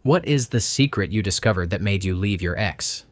What is the secret you discovered that made you leave your ex?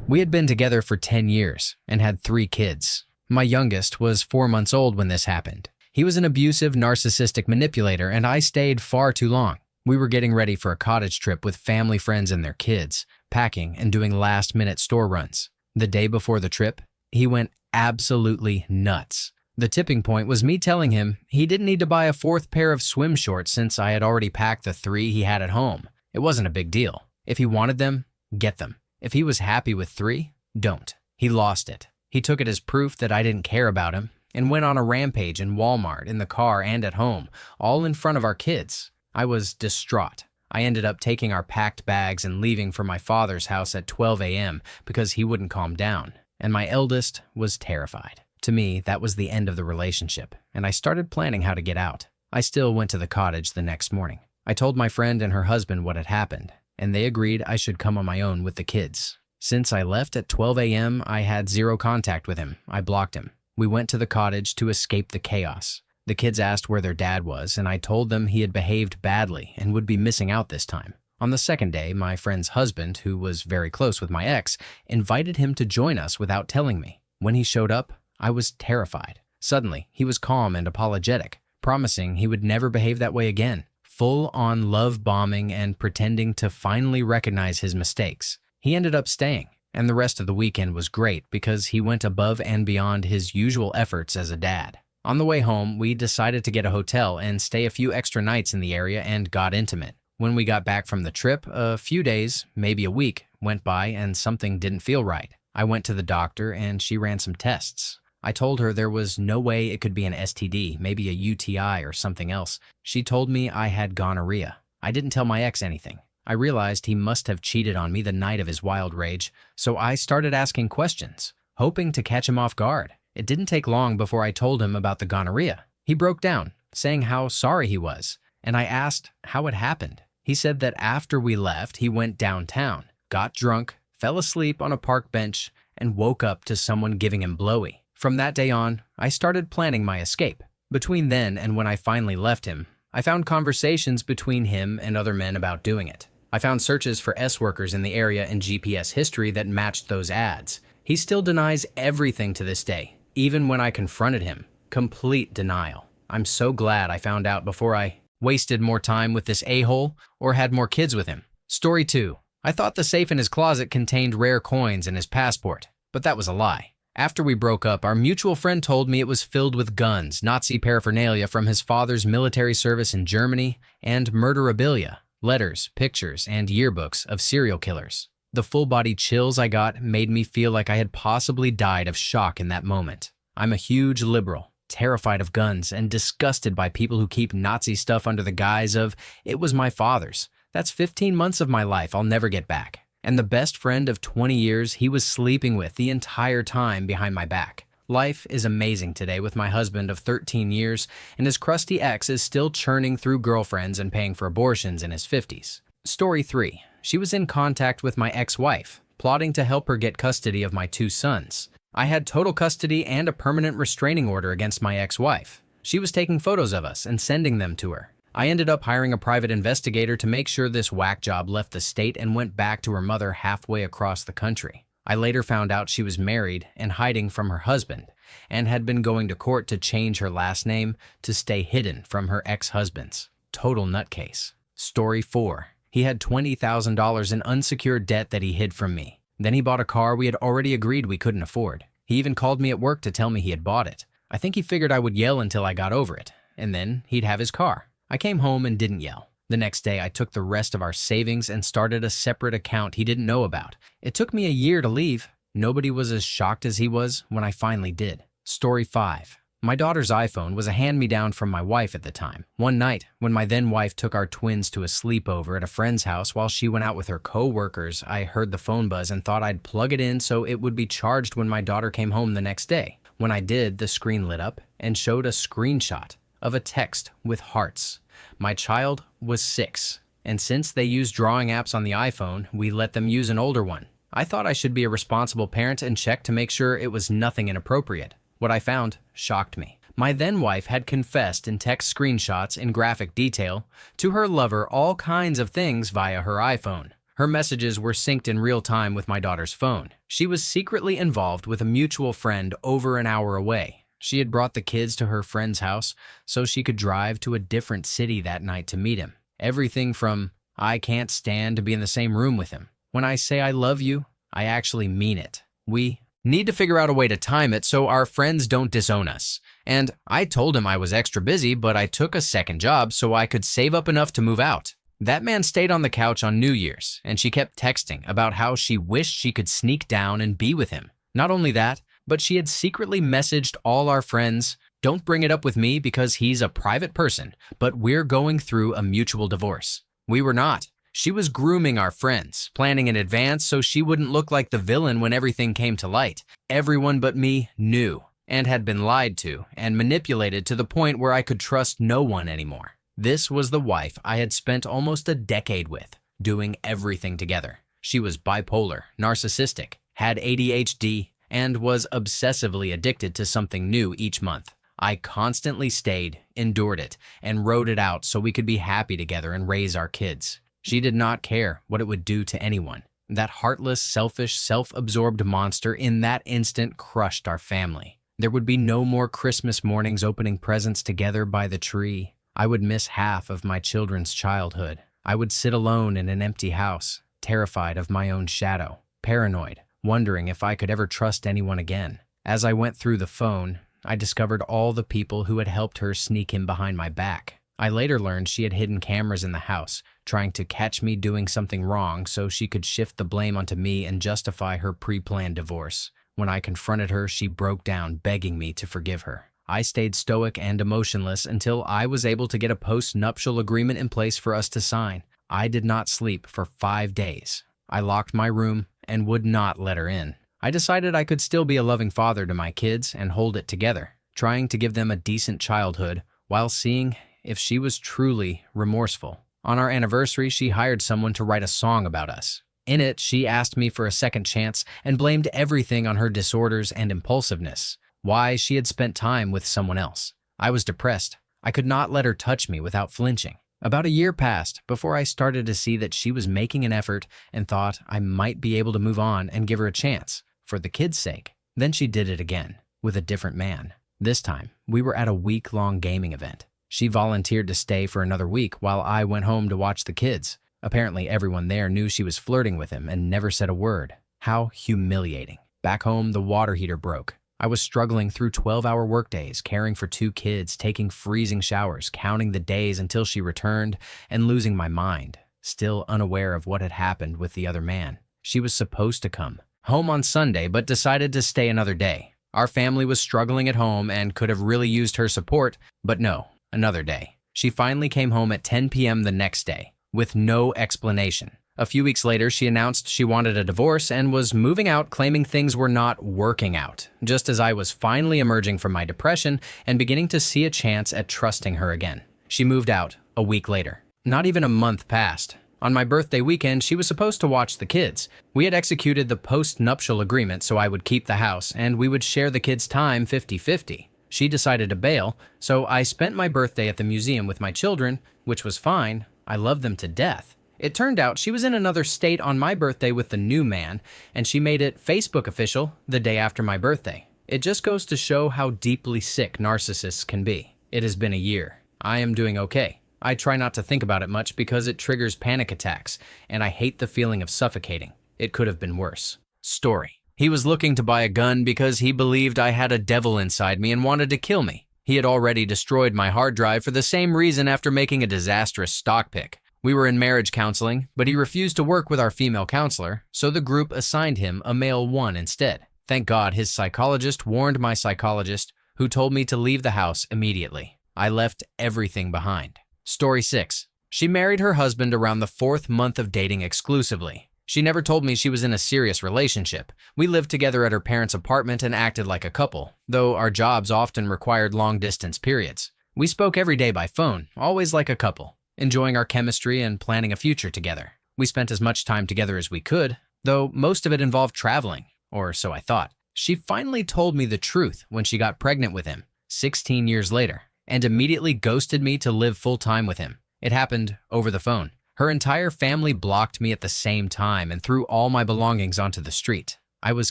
We had been together for 10 years and had 3 kids. My youngest was 4 months old when this happened. He was an abusive, narcissistic manipulator, and I stayed far too long. We were getting ready for a cottage trip with family friends and their kids, packing and doing last-minute store runs. The day before the trip, he went absolutely nuts. The tipping point was me telling him he didn't need to buy a 4th pair of swim shorts since I had already packed the 3 he had at home. It wasn't a big deal. If he wanted them, get them. If he was happy with 3, don't. He lost it. He took it as proof that I didn't care about him and went on a rampage in Walmart, in the car, and at home, all in front of our kids. I was distraught. I ended up taking our packed bags and leaving for my father's house at 12 a.m. because he wouldn't calm down, and my eldest was terrified. To me, that was the end of the relationship, and I started planning how to get out. I still went to the cottage the next morning. I told my friend and her husband what had happened, and they agreed I should come on my own with the kids. Since I left at 12 a.m., I had zero contact with him. I blocked him. We went to the cottage to escape the chaos. The kids asked where their dad was, and I told them he had behaved badly and would be missing out this time. On the second day, my friend's husband, who was very close with my ex, invited him to join us without telling me. When he showed up, I was terrified. Suddenly, he was calm and apologetic, promising he would never behave that way again. Full-on love bombing and pretending to finally recognize his mistakes. He ended up staying, and the rest of the weekend was great because he went above and beyond his usual efforts as a dad. On the way home, we decided to get a hotel and stay a few extra nights in the area and got intimate. When we got back from the trip, a few days, maybe a week, went by and something didn't feel right. I went to the doctor and she ran some tests. I told her there was no way it could be an STD, maybe a UTI or something else. She told me I had gonorrhea. I didn't tell my ex anything. I realized he must have cheated on me the night of his wild rage, so I started asking questions, hoping to catch him off guard. It didn't take long before I told him about the gonorrhea. He broke down, saying how sorry he was, and I asked how it happened. He said that after we left, he went downtown, got drunk, fell asleep on a park bench, and woke up to someone giving him blowy. From that day on, I started planning my escape. Between then and when I finally left him, I found conversations between him and other men about doing it. I found searches for S-workers in the area and GPS history that matched those ads. He still denies everything to this day, even when I confronted him. Complete denial. I'm so glad I found out before I wasted more time with this a-hole or had more kids with him. Story 2. I thought the safe in his closet contained rare coins and his passport, but that was a lie. After we broke up, our mutual friend told me it was filled with guns, Nazi paraphernalia from his father's military service in Germany, and murderabilia, letters, pictures, and yearbooks of serial killers. The full-body chills I got made me feel like I had possibly died of shock in that moment. I'm a huge liberal, terrified of guns, and disgusted by people who keep Nazi stuff under the guise of, "It was my father's." That's 15 months of my life I'll never get back. And the best friend of 20 years he was sleeping with the entire time behind my back. Life is amazing today with my husband of 13 years, and his crusty ex is still churning through girlfriends and paying for abortions in his 50s. Story 3. She was in contact with my ex-wife, plotting to help her get custody of my 2 sons. I had total custody and a permanent restraining order against my ex-wife. She was taking photos of us and sending them to her. I ended up hiring a private investigator to make sure this whack job left the state and went back to her mother halfway across the country. I later found out she was married and hiding from her husband and had been going to court to change her last name to stay hidden from her ex-husband's. Total nutcase. Story 4. He had $20,000 in unsecured debt that he hid from me. Then he bought a car we had already agreed we couldn't afford. He even called me at work to tell me he had bought it. I think he figured I would yell until I got over it, and then he'd have his car. I came home and didn't yell. The next day, I took the rest of our savings and started a separate account he didn't know about. It took me a year to leave. Nobody was as shocked as he was when I finally did. Story 5. My daughter's iPhone was a hand-me-down from my wife at the time. One night, when my then-wife took our twins to a sleepover at a friend's house while she went out with her co-workers, I heard the phone buzz and thought I'd plug it in so it would be charged when my daughter came home the next day. When I did, the screen lit up and showed a screenshot of a text with hearts. My child was 6, and since they use drawing apps on the iPhone, we let them use an older one. I thought I should be a responsible parent and check to make sure it was nothing inappropriate. What I found shocked me. My then wife had confessed in text screenshots in graphic detail to her lover all kinds of things via her iPhone. Her messages were synced in real time with my daughter's phone. She was secretly involved with a mutual friend over an hour away. She had brought the kids to her friend's house so she could drive to a different city that night to meet him. Everything from, I can't stand to be in the same room with him. When I say I love you, I actually mean it. We need to figure out a way to time it so our friends don't disown us. And I told him I was extra busy, but I took a second job so I could save up enough to move out. That man stayed on the couch on New Year's, and she kept texting about how she wished she could sneak down and be with him. Not only that, but she had secretly messaged all our friends, "Don't bring it up with me because he's a private person, but we're going through a mutual divorce." We were not. She was grooming our friends, planning in advance so she wouldn't look like the villain when everything came to light. Everyone but me knew and had been lied to and manipulated to the point where I could trust no one anymore. This was the wife I had spent almost a decade with, doing everything together. She was bipolar, narcissistic, had ADHD, and was obsessively addicted to something new each month. I constantly stayed, endured it, and rode it out so we could be happy together and raise our kids. She did not care what it would do to anyone. That heartless, selfish, self-absorbed monster in that instant crushed our family. There would be no more Christmas mornings opening presents together by the tree. I would miss half of my children's childhood. I would sit alone in an empty house, terrified of my own shadow, paranoid, wondering if I could ever trust anyone again. As I went through the phone, I discovered all the people who had helped her sneak him behind my back. I later learned she had hidden cameras in the house, trying to catch me doing something wrong so she could shift the blame onto me and justify her pre-planned divorce. When I confronted her, she broke down, begging me to forgive her. I stayed stoic and emotionless until I was able to get a post-nuptial agreement in place for us to sign. I did not sleep for 5 days. I locked my room and would not let her in. I decided I could still be a loving father to my kids and hold it together, trying to give them a decent childhood while seeing if she was truly remorseful. On our anniversary, she hired someone to write a song about us. In it, she asked me for a second chance and blamed everything on her disorders and impulsiveness. Why she had spent time with someone else. I was depressed. I could not let her touch me without flinching. About a year passed before I started to see that she was making an effort and thought I might be able to move on and give her a chance, for the kids' sake. Then she did it again, with a different man. This time, we were at a week-long gaming event. She volunteered to stay for another week while I went home to watch the kids. Apparently, everyone there knew she was flirting with him and never said a word. How humiliating. Back home, the water heater broke. I was struggling through 12-hour workdays, caring for 2 kids, taking freezing showers, counting the days until she returned, and losing my mind, still unaware of what had happened with the other man. She was supposed to come home on Sunday, but decided to stay another day. Our family was struggling at home and could have really used her support, but no, another day. She finally came home at 10 p.m. the next day, with no explanation. A few weeks later, she announced she wanted a divorce and was moving out, claiming things were not working out, just as I was finally emerging from my depression and beginning to see a chance at trusting her again. She moved out a week later. Not even a month passed. On my birthday weekend, she was supposed to watch the kids. We had executed the post-nuptial agreement so I would keep the house and we would share the kids' time 50-50. She decided to bail, so I spent my birthday at the museum with my children, which was fine. I loved them to death. It turned out she was in another state on my birthday with the new man, and she made it Facebook official the day after my birthday. It just goes to show how deeply sick narcissists can be. It has been a year. I am doing okay. I try not to think about it much because it triggers panic attacks, and I hate the feeling of suffocating. It could have been worse. Story. He was looking to buy a gun because he believed I had a devil inside me and wanted to kill me. He had already destroyed my hard drive for the same reason after making a disastrous stock pick. We were in marriage counseling, but he refused to work with our female counselor, so the group assigned him a male one instead. Thank God his psychologist warned my psychologist, who told me to leave the house immediately. I left everything behind. Story 6. She married her husband around the 4th month of dating exclusively. She never told me she was in a serious relationship. We lived together at her parents' apartment and acted like a couple, though our jobs often required long-distance periods. We spoke every day by phone, always like a couple, enjoying our chemistry and planning a future together. We spent as much time together as we could, though most of it involved traveling, or so I thought. She finally told me the truth when she got pregnant with him. 16 years later, and immediately ghosted me to live full-time with him. It happened over the phone. Her entire family blocked me at the same time and threw all my belongings onto the street. I was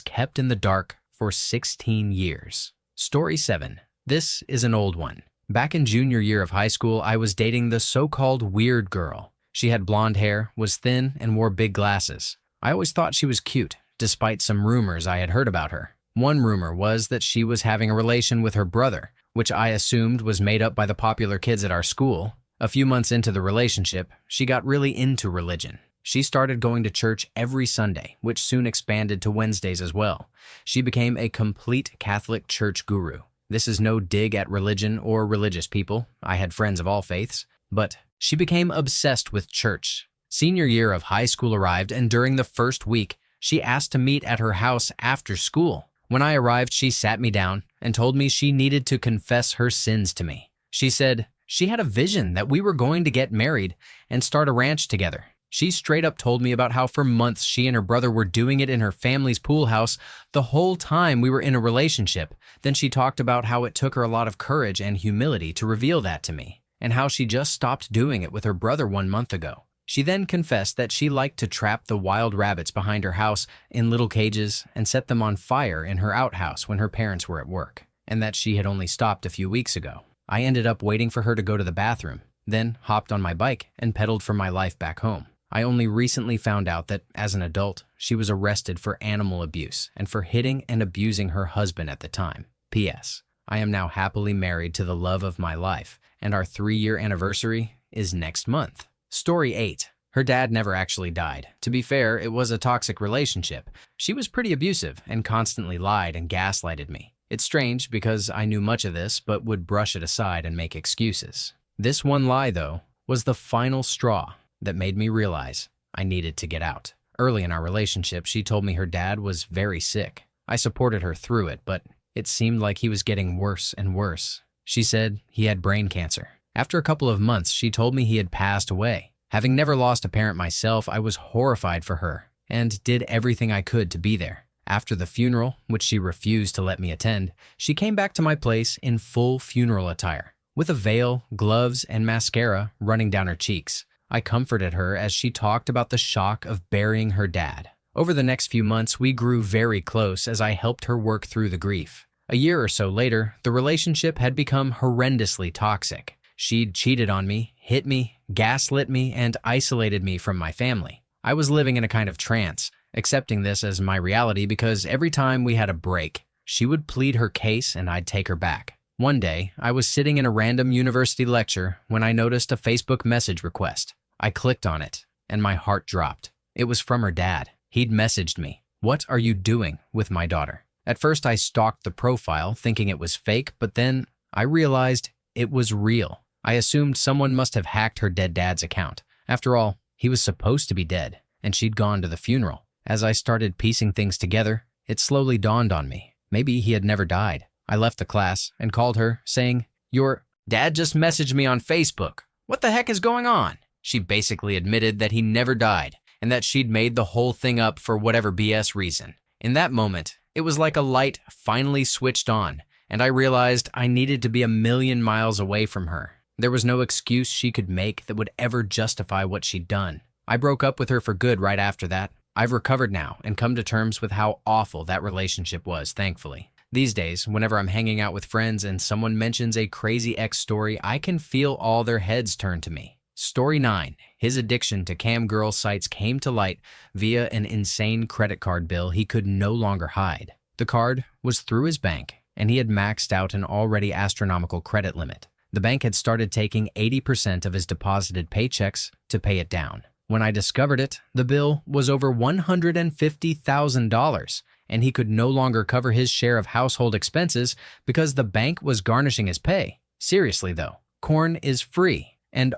kept in the dark for 16 years. Story 7. This is an old one. Back in junior year of high school, I was dating the so-called weird girl. She had blonde hair, was thin, and wore big glasses. I always thought she was cute, despite some rumors I had heard about her. One rumor was that she was having a relation with her brother, which I assumed was made up by the popular kids at our school. A few months into the relationship, she got really into religion. She started going to church every Sunday, which soon expanded to Wednesdays as well. She became a complete Catholic church guru. This is no dig at religion or religious people. I had friends of all faiths. But she became obsessed with church. Senior year of high school arrived, and during the first week, she asked to meet at her house after school. When I arrived, she sat me down and told me she needed to confess her sins to me. She said she had a vision that we were going to get married and start a ranch together. She straight up told me about how for months she and her brother were doing it in her family's pool house the whole time we were in a relationship. Then she talked about how it took her a lot of courage and humility to reveal that to me, and how she just stopped doing it with her brother 1 month ago. She then confessed that she liked to trap the wild rabbits behind her house in little cages and set them on fire in her outhouse when her parents were at work, and that she had only stopped a few weeks ago. I ended up waiting for her to go to the bathroom, then hopped on my bike and pedaled for my life back home. I only recently found out that, as an adult, she was arrested for animal abuse and for hitting and abusing her husband at the time. P.S. I am now happily married to the love of my life, and our 3-year anniversary is next month. Story 8. Her dad never actually died. To be fair, it was a toxic relationship. She was pretty abusive and constantly lied and gaslighted me. It's strange because I knew much of this but would brush it aside and make excuses. This one lie, though, was the final straw that made me realize I needed to get out. Early in our relationship, she told me her dad was very sick. I supported her through it, but it seemed like he was getting worse and worse. She said he had brain cancer. After a couple of months, she told me he had passed away. Having never lost a parent myself, I was horrified for her and did everything I could to be there. After the funeral, which she refused to let me attend, she came back to my place in full funeral attire, with a veil, gloves, and mascara running down her cheeks. I comforted her as she talked about the shock of burying her dad. Over the next few months, we grew very close as I helped her work through the grief. A year or so later, the relationship had become horrendously toxic. She'd cheated on me, hit me, gaslit me, and isolated me from my family. I was living in a kind of trance, accepting this as my reality because every time we had a break, she would plead her case and I'd take her back. One day, I was sitting in a random university lecture when I noticed a Facebook message request. I clicked on it, and my heart dropped. It was from her dad. He'd messaged me, "What are you doing with my daughter?" At first, I stalked the profile, thinking it was fake, but then I realized it was real. I assumed someone must have hacked her dead dad's account. After all, he was supposed to be dead, and she'd gone to the funeral. As I started piecing things together, it slowly dawned on me. Maybe he had never died. I left the class and called her, saying, "Your dad just messaged me on Facebook. What the heck is going on?" She basically admitted that he never died and that she'd made the whole thing up for whatever BS reason. In that moment, it was like a light finally switched on, and I realized I needed to be a million miles away from her. There was no excuse she could make that would ever justify what she'd done. I broke up with her for good right after that. I've recovered now and come to terms with how awful that relationship was, thankfully. These days, whenever I'm hanging out with friends and someone mentions a crazy ex story, I can feel all their heads turn to me. Story 9. His addiction to cam girl sites came to light via an insane credit card bill he could no longer hide. The card was through his bank, and he had maxed out an already astronomical credit limit. The bank had started taking 80% of his deposited paychecks to pay it down. When I discovered it, the bill was over $150,000, and he could no longer cover his share of household expenses because the bank was garnishing his pay. Seriously though, corn is free, and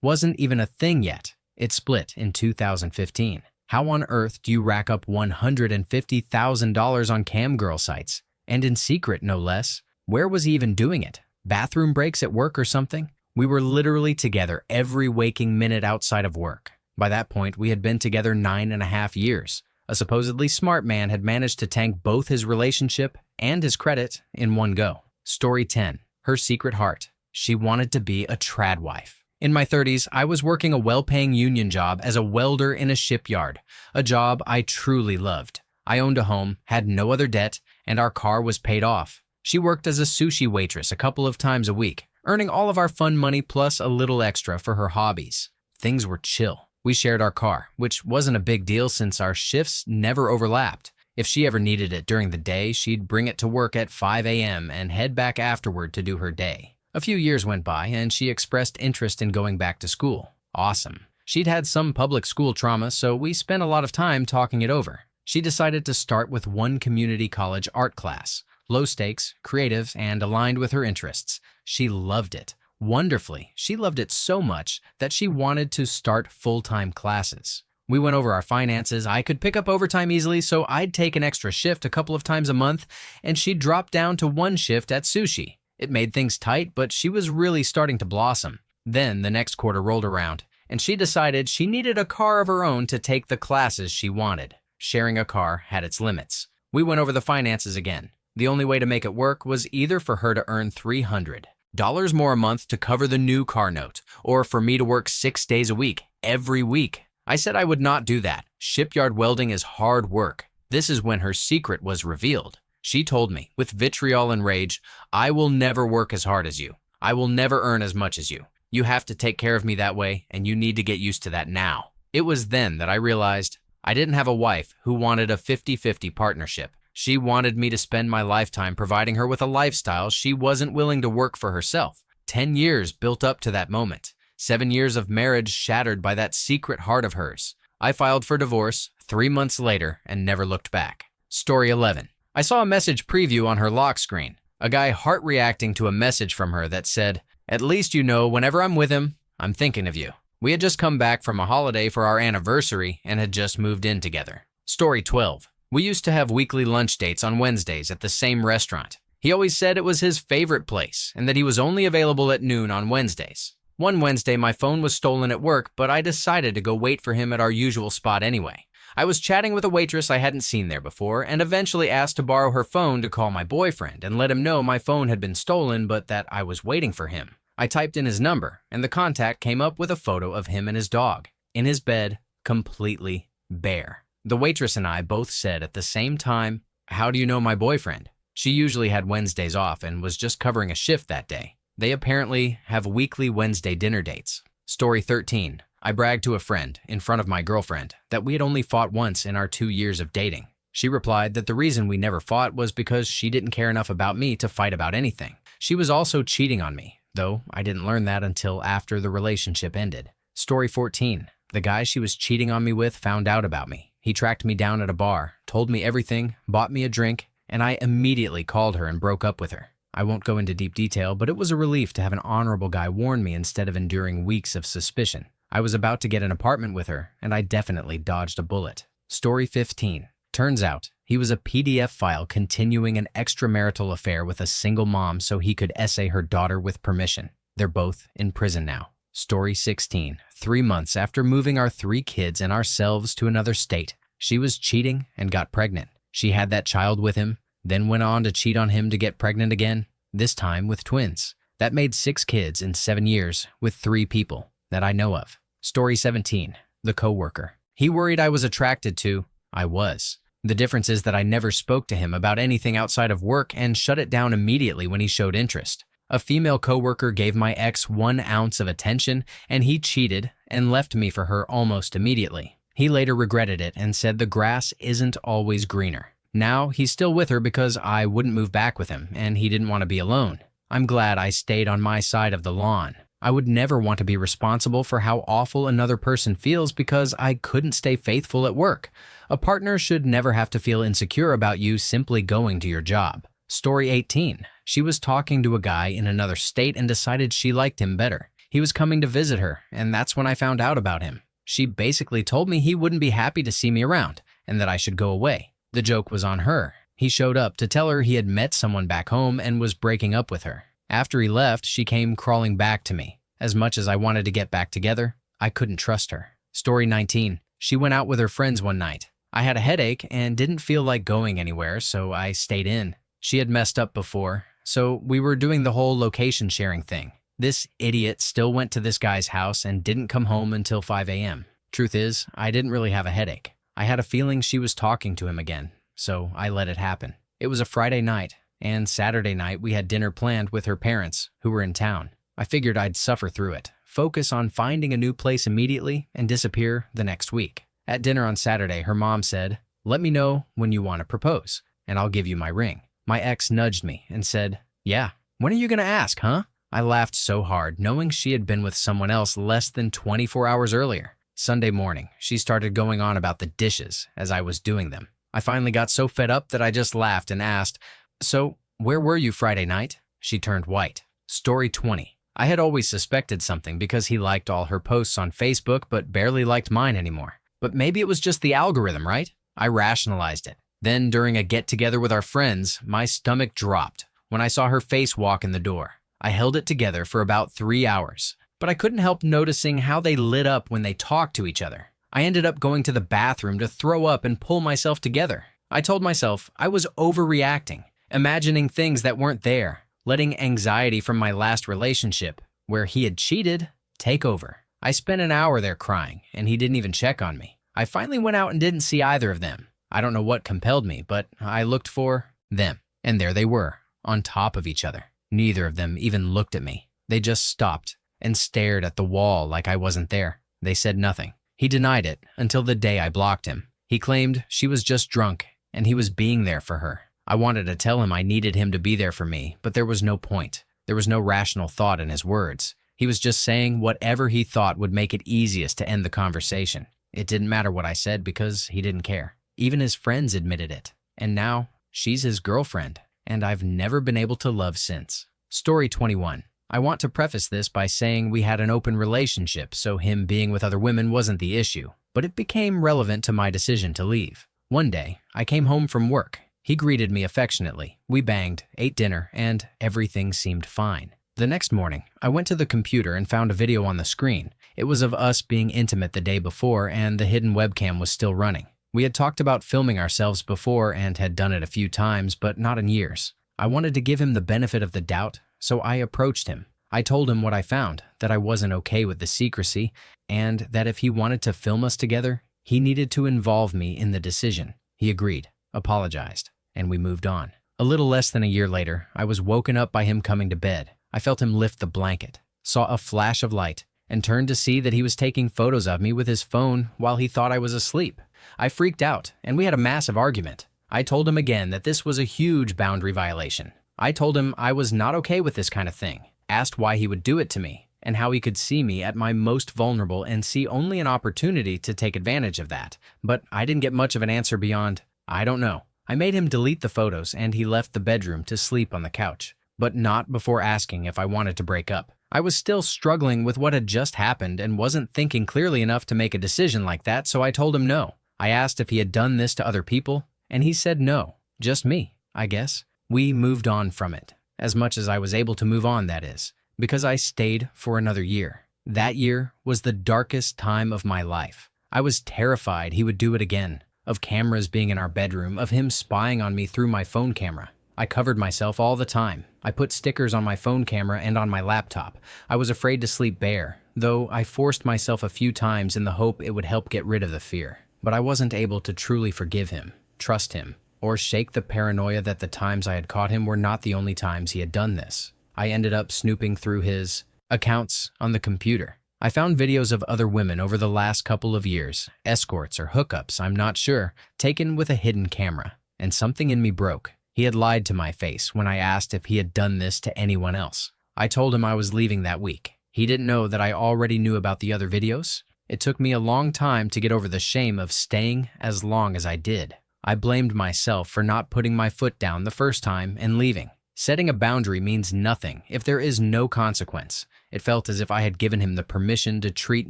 wasn't even a thing yet. It split in 2015. How on earth do you rack up $150,000 on cam girl sites? And in secret, no less. Where was he even doing it? Bathroom breaks at work or something? We were literally together every waking minute outside of work. By that point, we had been together 9.5 years. A supposedly smart man had managed to tank both his relationship and his credit in one go. Story 10. Her secret heart. She wanted to be a trad wife. In my 30s, I was working a well-paying union job as a welder in a shipyard, a job I truly loved. I owned a home, had no other debt, and our car was paid off. She worked as a sushi waitress a couple of times a week, earning all of our fun money plus a little extra for her hobbies. Things were chill. We shared our car, which wasn't a big deal since our shifts never overlapped. If she ever needed it during the day, she'd bring it to work at 5 a.m. and head back afterward to do her day. A few years went by, and she expressed interest in going back to school. Awesome. She'd had some public school trauma, so we spent a lot of time talking it over. She decided to start with one community college art class. Low stakes, creative, and aligned with her interests. She loved it. Wonderfully, she loved it so much that she wanted to start full-time classes. We went over our finances. I could pick up overtime easily, so I'd take an extra shift a couple of times a month, and she'd drop down to one shift at sushi. It made things tight, but she was really starting to blossom. Then the next quarter rolled around, and she decided she needed a car of her own to take the classes she wanted. Sharing a car had its limits. We went over the finances again. The only way to make it work was either for her to earn $300 more a month to cover the new car note, or for me to work 6 days a week, every week. I said I would not do that. Shipyard welding is hard work. This is when her secret was revealed. She told me, with vitriol and rage, "I will never work as hard as you. I will never earn as much as you. You have to take care of me that way, and you need to get used to that now." It was then that I realized I didn't have a wife who wanted a 50-50 partnership. She wanted me to spend my lifetime providing her with a lifestyle she wasn't willing to work for herself. 10 years built up to that moment. 7 years of marriage shattered by that secret heart of hers. I filed for divorce 3 months later and never looked back. Story 11. I saw a message preview on her lock screen. A guy heart reacting to a message from her that said, "At least you know whenever I'm with him, I'm thinking of you." We had just come back from a holiday for our anniversary and had just moved in together. Story 12. We used to have weekly lunch dates on Wednesdays at the same restaurant. He always said it was his favorite place and that he was only available at noon on Wednesdays. One Wednesday, my phone was stolen at work, but I decided to go wait for him at our usual spot anyway. I was chatting with a waitress I hadn't seen there before and eventually asked to borrow her phone to call my boyfriend and let him know my phone had been stolen but that I was waiting for him. I typed in his number and the contact came up with a photo of him and his dog, in his bed, completely bare. The waitress and I both said at the same time, "How do you know my boyfriend?" She usually had Wednesdays off and was just covering a shift that day. They apparently have weekly Wednesday dinner dates. Story 13. I bragged to a friend, in front of my girlfriend, that we had only fought once in our 2 years of dating. She replied that the reason we never fought was because she didn't care enough about me to fight about anything. She was also cheating on me, though I didn't learn that until after the relationship ended. Story 14. The guy she was cheating on me with found out about me. He tracked me down at a bar, told me everything, bought me a drink, and I immediately called her and broke up with her. I won't go into deep detail, but it was a relief to have an honorable guy warn me instead of enduring weeks of suspicion. I was about to get an apartment with her, and I definitely dodged a bullet. Story 15. Turns out, he was a PDF file continuing an extramarital affair with a single mom so he could essay her daughter with permission. They're both in prison now. Story 16. 3 months after moving our 3 kids and ourselves to another state, she was cheating and got pregnant. She had that child with him, then went on to cheat on him to get pregnant again, this time with twins. That made 6 kids in 7 years with 3 people that I know of. Story 17. The coworker. He worried I was attracted to. I was. The difference is that I never spoke to him about anything outside of work and shut it down immediately when he showed interest. A female coworker gave my ex 1 ounce of attention, and he cheated and left me for her almost immediately. He later regretted it and said the grass isn't always greener. Now he's still with her because I wouldn't move back with him, and he didn't want to be alone. I'm glad I stayed on my side of the lawn. I would never want to be responsible for how awful another person feels because I couldn't stay faithful at work. A partner should never have to feel insecure about you simply going to your job. Story 18. She was talking to a guy in another state and decided she liked him better. He was coming to visit her, and that's when I found out about him. She basically told me he wouldn't be happy to see me around and that I should go away. The joke was on her. He showed up to tell her he had met someone back home and was breaking up with her. After he left, she came crawling back to me. As much as I wanted to get back together, I couldn't trust her. Story 19. She went out with her friends one night. I had a headache and didn't feel like going anywhere, so I stayed in. She had messed up before, So we were doing the whole location sharing thing. This idiot still went to this guy's house and didn't come home until 5 a.m. Truth is, I didn't really have a headache. I had a feeling she was talking to him again, so I let it happen. It was a Friday night, and Saturday night we had dinner planned with her parents, who were in town. I figured I'd suffer through it, focus on finding a new place immediately, and disappear the next week. At dinner on Saturday, her mom said, "Let me know when you want to propose, and I'll give you my ring." My ex nudged me and said, "Yeah, when are you going to ask, huh?" I laughed so hard, knowing she had been with someone else less than 24 hours earlier. Sunday morning, she started going on about the dishes as I was doing them. I finally got so fed up that I just laughed and asked, "So, where were you Friday night?" She turned white. Story 20. I had always suspected something because he liked all her posts on Facebook but barely liked mine anymore. But maybe it was just the algorithm, right? I rationalized it. Then, during a get-together with our friends, my stomach dropped when I saw her face walk in the door. I held it together for about 3 hours, but I couldn't help noticing how they lit up when they talked to each other. I ended up going to the bathroom to throw up and pull myself together. I told myself I was overreacting, imagining things that weren't there, letting anxiety from my last relationship, where he had cheated, take over. I spent an hour there crying, and he didn't even check on me. I finally went out and didn't see either of them. I don't know what compelled me, but I looked for them, and there they were, on top of each other. Neither of them even looked at me. They just stopped and stared at the wall like I wasn't there. They said nothing. He denied it until the day I blocked him. He claimed she was just drunk and he was being there for her. I wanted to tell him I needed him to be there for me, but there was no point. There was no rational thought in his words. He was just saying whatever he thought would make it easiest to end the conversation. It didn't matter what I said because he didn't care. Even his friends admitted it. And now she's his girlfriend, and I've never been able to love since. Story 21. I want to preface this by saying we had an open relationship, so him being with other women wasn't the issue, but it became relevant to my decision to leave. One day, I came home from work. He greeted me affectionately. We banged, ate dinner, and everything seemed fine. The next morning, I went to the computer and found a video on the screen. It was of us being intimate the day before, and the hidden webcam was still running. We had talked about filming ourselves before and had done it a few times, but not in years. I wanted to give him the benefit of the doubt, so I approached him. I told him what I found, that I wasn't okay with the secrecy, and that if he wanted to film us together, he needed to involve me in the decision. He agreed, apologized, and we moved on. A little less than a year later, I was woken up by him coming to bed. I felt him lift the blanket, saw a flash of light, and turned to see that he was taking photos of me with his phone while he thought I was asleep. I freaked out, and we had a massive argument. I told him again that this was a huge boundary violation. I told him I was not okay with this kind of thing, asked why he would do it to me, and how he could see me at my most vulnerable and see only an opportunity to take advantage of that. But I didn't get much of an answer beyond, "I don't know." I made him delete the photos, and he left the bedroom to sleep on the couch, but not before asking if I wanted to break up. I was still struggling with what had just happened and wasn't thinking clearly enough to make a decision like that, so I told him no. I asked if he had done this to other people, and he said no, just me, I guess. We moved on from it, as much as I was able to move on, that is, because I stayed for another year. That year was the darkest time of my life. I was terrified he would do it again, of cameras being in our bedroom, of him spying on me through my phone camera. I covered myself all the time. I put stickers on my phone camera and on my laptop. I was afraid to sleep bare, though I forced myself a few times in the hope it would help get rid of the fear. But I wasn't able to truly forgive him, trust him, or shake the paranoia that the times I had caught him were not the only times he had done this. I ended up snooping through his accounts on the computer. I found videos of other women over the last couple of years, escorts or hookups, I'm not sure, taken with a hidden camera, and something in me broke. He had lied to my face when I asked if he had done this to anyone else. I told him I was leaving that week. He didn't know that I already knew about the other videos. It took me a long time to get over the shame of staying as long as I did. I blamed myself for not putting my foot down the first time and leaving. Setting a boundary means nothing if there is no consequence. It felt as if I had given him the permission to treat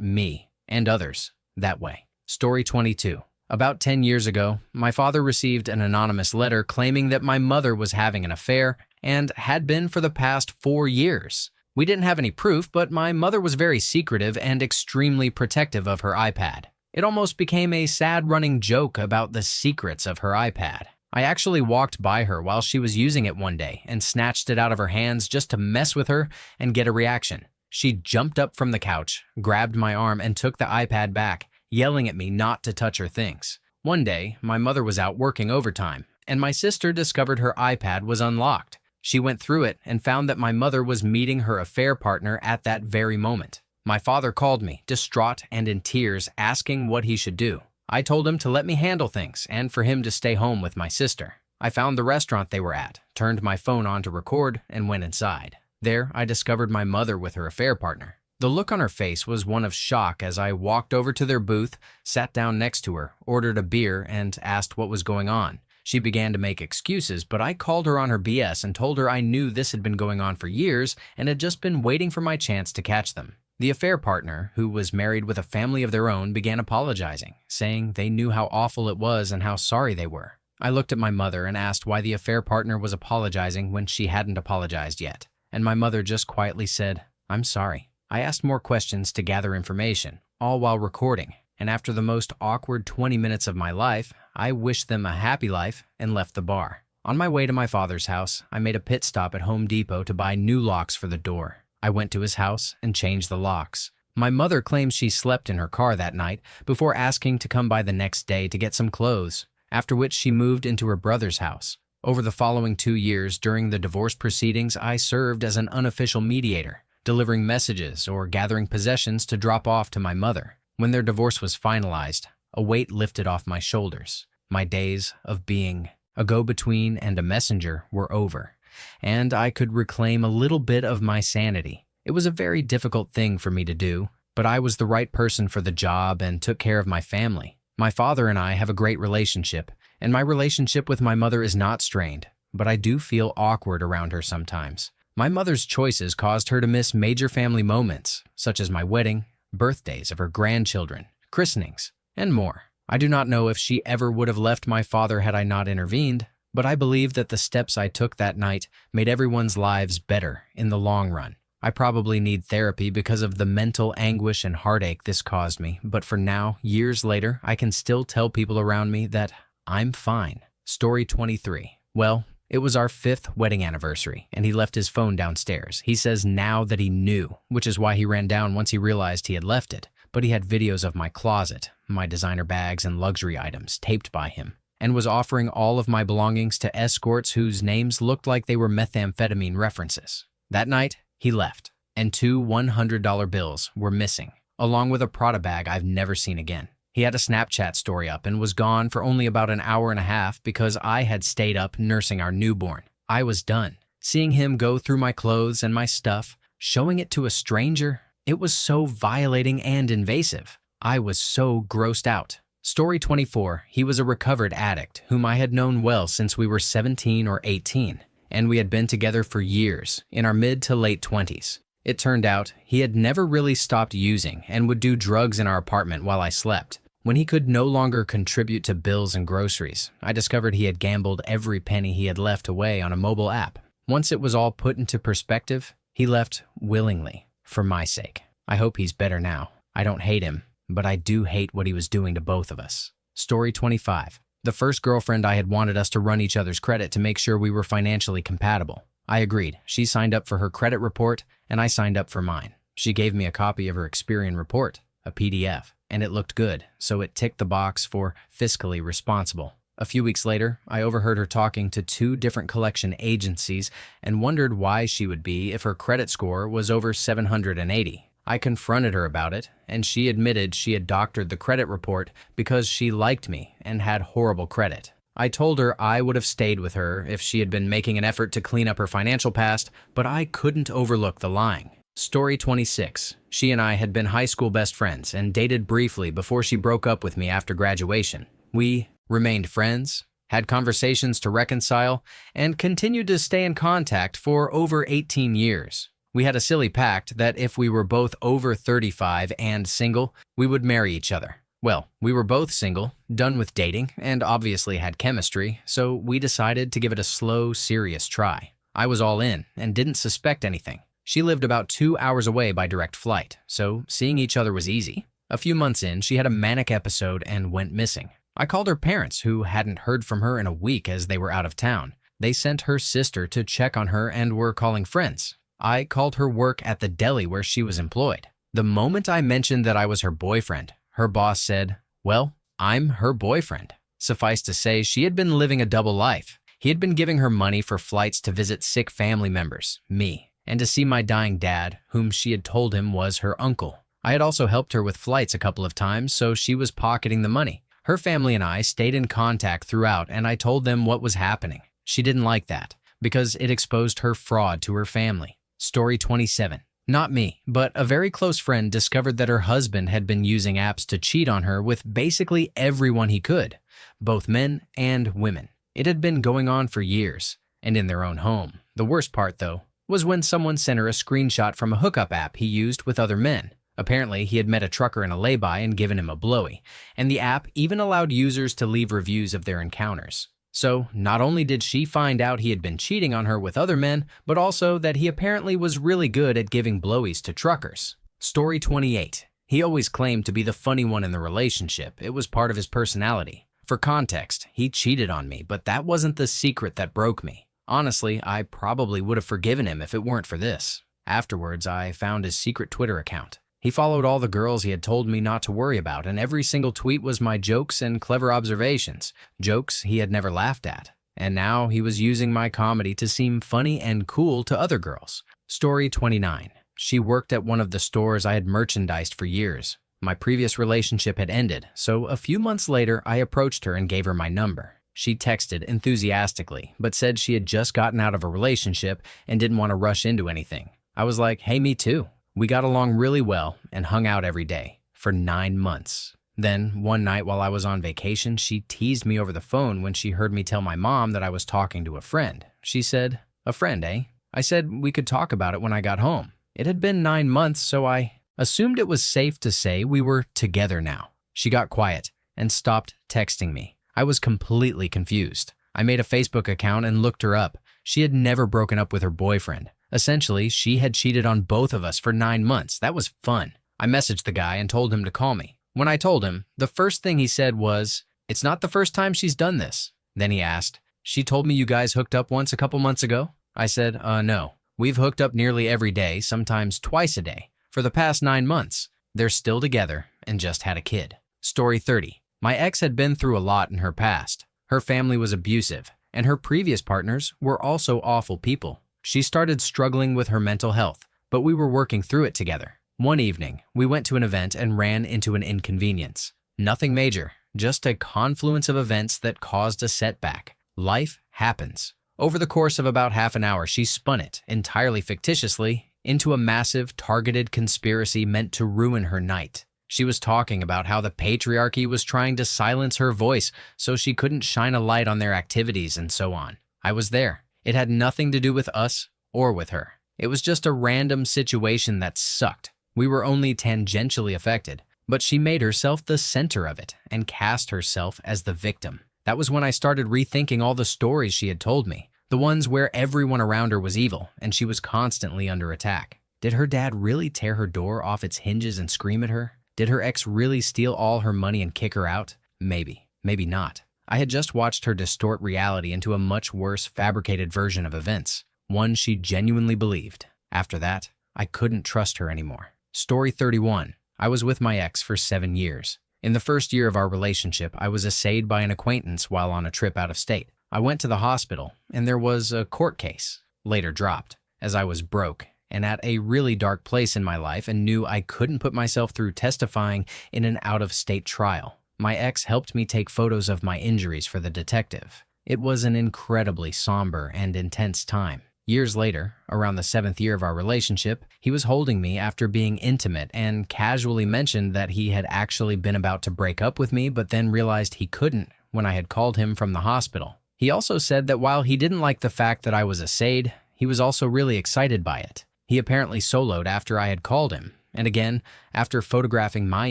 me and others that way. Story 22. About 10 years ago, my father received an anonymous letter claiming that my mother was having an affair and had been for the past 4 years. We didn't have any proof, but my mother was very secretive and extremely protective of her iPad. It almost became a sad running joke about the secrets of her iPad. I actually walked by her while she was using it one day and snatched it out of her hands just to mess with her and get a reaction. She jumped up from the couch, grabbed my arm, and took the iPad back, yelling at me not to touch her things. One day, my mother was out working overtime, and my sister discovered her iPad was unlocked. She went through it and found that my mother was meeting her affair partner at that very moment. My father called me, distraught and in tears, asking what he should do. I told him to let me handle things and for him to stay home with my sister. I found the restaurant they were at, turned my phone on to record, and went inside. There, I discovered my mother with her affair partner. The look on her face was one of shock as I walked over to their booth, sat down next to her, ordered a beer, and asked what was going on. She began to make excuses, but I called her on her BS and told her I knew this had been going on for years and had just been waiting for my chance to catch them. The affair partner, who was married with a family of their own, began apologizing, saying they knew how awful it was and how sorry they were. I looked at my mother and asked why the affair partner was apologizing when she hadn't apologized yet, and my mother just quietly said, "I'm sorry." I asked more questions to gather information, all while recording, and after the most awkward 20 minutes of my life, I wished them a happy life and left the bar. On my way to my father's house, I made a pit stop at Home Depot to buy new locks for the door. I went to his house and changed the locks. My mother claims she slept in her car that night before asking to come by the next day to get some clothes, after which she moved into her brother's house. Over the following 2 years during the divorce proceedings, I served as an unofficial mediator, delivering messages or gathering possessions to drop off to my mother. When their divorce was finalized, a weight lifted off my shoulders. My days of being a go-between and a messenger were over, and I could reclaim a little bit of my sanity. It was a very difficult thing for me to do, but I was the right person for the job and took care of my family. My father and I have a great relationship, and my relationship with my mother is not strained, but I do feel awkward around her sometimes. My mother's choices caused her to miss major family moments, such as my wedding, birthdays of her grandchildren, christenings, and more. I do not know if she ever would have left my father had I not intervened, but I believe that the steps I took that night made everyone's lives better in the long run. I probably need therapy because of the mental anguish and heartache this caused me, but for now, years later, I can still tell people around me that I'm fine. Story 23. Well, it was our 5th wedding anniversary, and he left his phone downstairs. He says now that he knew, which is why he ran down once he realized he had left it. But he had videos of my closet, my designer bags and luxury items taped by him, and was offering all of my belongings to escorts whose names looked like they were methamphetamine references. That night, he left, and 2 $100 bills were missing, along with a Prada bag I've never seen again. He had a Snapchat story up and was gone for only about an hour and a half because I had stayed up nursing our newborn. I was done. Seeing him go through my clothes and my stuff, showing it to a stranger, it was so violating and invasive. I was so grossed out. Story 24. He was a recovered addict whom I had known well since we were 17 or 18, and we had been together for years, in our mid to late 20s. It turned out he had never really stopped using and would do drugs in our apartment while I slept. When he could no longer contribute to bills and groceries, I discovered he had gambled every penny he had left away on a mobile app. Once it was all put into perspective, he left willingly, for my sake. I hope he's better now. I don't hate him, but I do hate what he was doing to both of us. Story 25. The first girlfriend I had wanted us to run each other's credit to make sure we were financially compatible. I agreed. She signed up for her credit report, and I signed up for mine. She gave me a copy of her Experian report, a PDF, and it looked good, so it ticked the box for fiscally responsible. A few weeks later, I overheard her talking to 2 different collection agencies and wondered why she would be if her credit score was over 780. I confronted her about it, and she admitted she had doctored the credit report because she liked me and had horrible credit. I told her I would have stayed with her if she had been making an effort to clean up her financial past, but I couldn't overlook the lying. Story 26. She and I had been high school best friends and dated briefly before she broke up with me after graduation. We remained friends, had conversations to reconcile, and continued to stay in contact for over 18 years. We had a silly pact that if we were both over 35 and single, we would marry each other. Well, we were both single, done with dating, and obviously had chemistry, so we decided to give it a slow, serious try. I was all in and didn't suspect anything. She lived about 2 hours away by direct flight, so seeing each other was easy. A few months in, she had a manic episode and went missing. I called her parents, who hadn't heard from her in a week as they were out of town. They sent her sister to check on her and were calling friends. I called her work at the deli where she was employed. The moment I mentioned that I was her boyfriend, her boss said, "Well, I'm her boyfriend." Suffice to say, she had been living a double life. He had been giving her money for flights to visit sick family members, me, and to see my dying dad, whom she had told him was her uncle. I had also helped her with flights a couple of times, so she was pocketing the money. Her family and I stayed in contact throughout, and I told them what was happening. She didn't like that, because it exposed her fraud to her family. Story 27. Not me, but a very close friend discovered that her husband had been using apps to cheat on her with basically everyone he could, both men and women. It had been going on for years, and in their own home. The worst part, though, was when someone sent her a screenshot from a hookup app he used with other men. Apparently, he had met a trucker in a lay-by and given him a blowy, and the app even allowed users to leave reviews of their encounters. So, not only did she find out he had been cheating on her with other men, but also that he apparently was really good at giving blowies to truckers. Story 28. He always claimed to be the funny one in the relationship. It was part of his personality. For context, he cheated on me, but that wasn't the secret that broke me. Honestly, I probably would have forgiven him if it weren't for this. Afterwards, I found his secret Twitter account. He followed all the girls he had told me not to worry about, and every single tweet was my jokes and clever observations, jokes he had never laughed at. And now he was using my comedy to seem funny and cool to other girls. Story 29. She worked at one of the stores I had merchandised for years. My previous relationship had ended, so a few months later I approached her and gave her my number. She texted enthusiastically, but said she had just gotten out of a relationship and didn't want to rush into anything. I was like, hey, me too. We got along really well and hung out every day for 9 months. Then, one night while I was on vacation, she teased me over the phone when she heard me tell my mom that I was talking to a friend. She said, "A friend, eh?" I said we could talk about it when I got home. It had been 9 months, so I assumed it was safe to say we were together now. She got quiet and stopped texting me. I was completely confused. I made a Facebook account and looked her up. She had never broken up with her boyfriend. Essentially, she had cheated on both of us for 9 months. That was fun. I messaged the guy and told him to call me. When I told him, the first thing he said was, "It's not the first time she's done this." Then he asked, "She told me you guys hooked up once a couple months ago?" I said, no. We've hooked up nearly every day, sometimes twice a day, for the past 9 months. They're still together and just had a kid. Story 30. My ex had been through a lot in her past. Her family was abusive, and her previous partners were also awful people. She started struggling with her mental health, but we were working through it together. One evening, we went to an event and ran into an inconvenience. Nothing major, just a confluence of events that caused a setback. Life happens. Over the course of about half an hour, she spun it, entirely fictitiously, into a massive, targeted conspiracy meant to ruin her night. She was talking about how the patriarchy was trying to silence her voice so she couldn't shine a light on their activities and so on. I was there. It had nothing to do with us or with her. It was just a random situation that sucked. We were only tangentially affected, but she made herself the center of it and cast herself as the victim. That was when I started rethinking all the stories she had told me, the ones where everyone around her was evil and she was constantly under attack. Did her dad really tear her door off its hinges and scream at her? Did her ex really steal all her money and kick her out? Maybe, maybe not. I had just watched her distort reality into a much worse, fabricated version of events, one she genuinely believed. After that, I couldn't trust her anymore. Story 31. I was with my ex for 7 years. In the first year of our relationship, I was assayed by an acquaintance while on a trip out of state. I went to the hospital, and there was a court case, later dropped, as I was broke and at a really dark place in my life and knew I couldn't put myself through testifying in an out-of-state trial. My ex helped me take photos of my injuries for the detective. It was an incredibly somber and intense time. Years later, around the 7th year of our relationship, he was holding me after being intimate and casually mentioned that he had actually been about to break up with me but then realized he couldn't when I had called him from the hospital. He also said that while he didn't like the fact that I was assayed, he was also really excited by it. He apparently soloed after I had called him, and again, after photographing my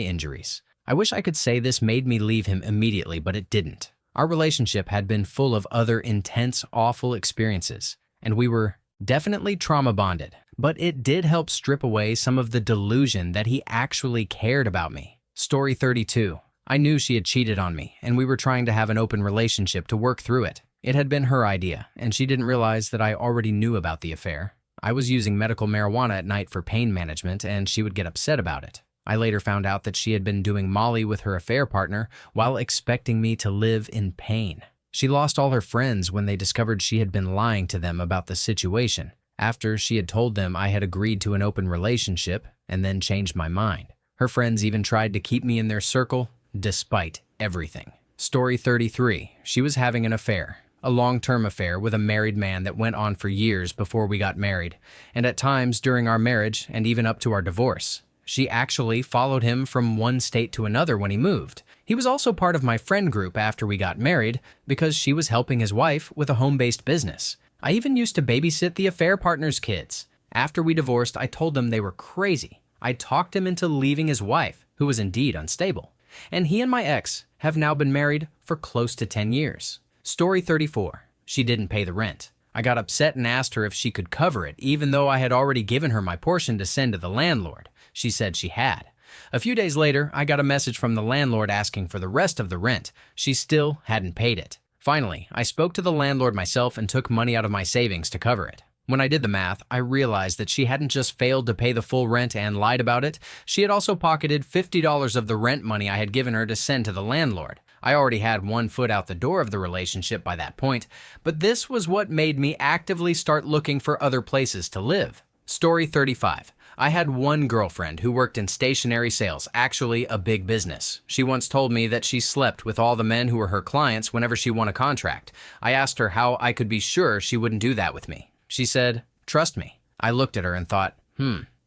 injuries. I wish I could say this made me leave him immediately, but it didn't. Our relationship had been full of other intense, awful experiences, and we were definitely trauma bonded, but it did help strip away some of the delusion that he actually cared about me. Story 32. I knew she had cheated on me, and we were trying to have an open relationship to work through it. It had been her idea, and she didn't realize that I already knew about the affair. I was using medical marijuana at night for pain management, and she would get upset about it. I later found out that she had been doing Molly with her affair partner while expecting me to live in pain. She lost all her friends when they discovered she had been lying to them about the situation, after she had told them I had agreed to an open relationship and then changed my mind. Her friends even tried to keep me in their circle, despite everything. Story 33. She was having an affair. A long-term affair with a married man that went on for years before we got married, and at times during our marriage and even up to our divorce. She actually followed him from one state to another when he moved. He was also part of my friend group after we got married because she was helping his wife with a home-based business. I even used to babysit the affair partner's kids. After we divorced, I told them they were crazy. I talked him into leaving his wife, who was indeed unstable. And he and my ex have now been married for close to 10 years. Story 34. She didn't pay the rent. I got upset and asked her if she could cover it, even though I had already given her my portion to send to the landlord. She said she had. A few days later, I got a message from the landlord asking for the rest of the rent. She still hadn't paid it. Finally, I spoke to the landlord myself and took money out of my savings to cover it. When I did the math, I realized that she hadn't just failed to pay the full rent and lied about it, she had also pocketed $50 of the rent money I had given her to send to the landlord. I already had one foot out the door of the relationship by that point, but this was what made me actively start looking for other places to live. Story 35. I had one girlfriend who worked in stationery sales, actually a big business. She once told me that she slept with all the men who were her clients whenever she won a contract. I asked her how I could be sure she wouldn't do that with me. She said, "Trust me." I looked at her and thought,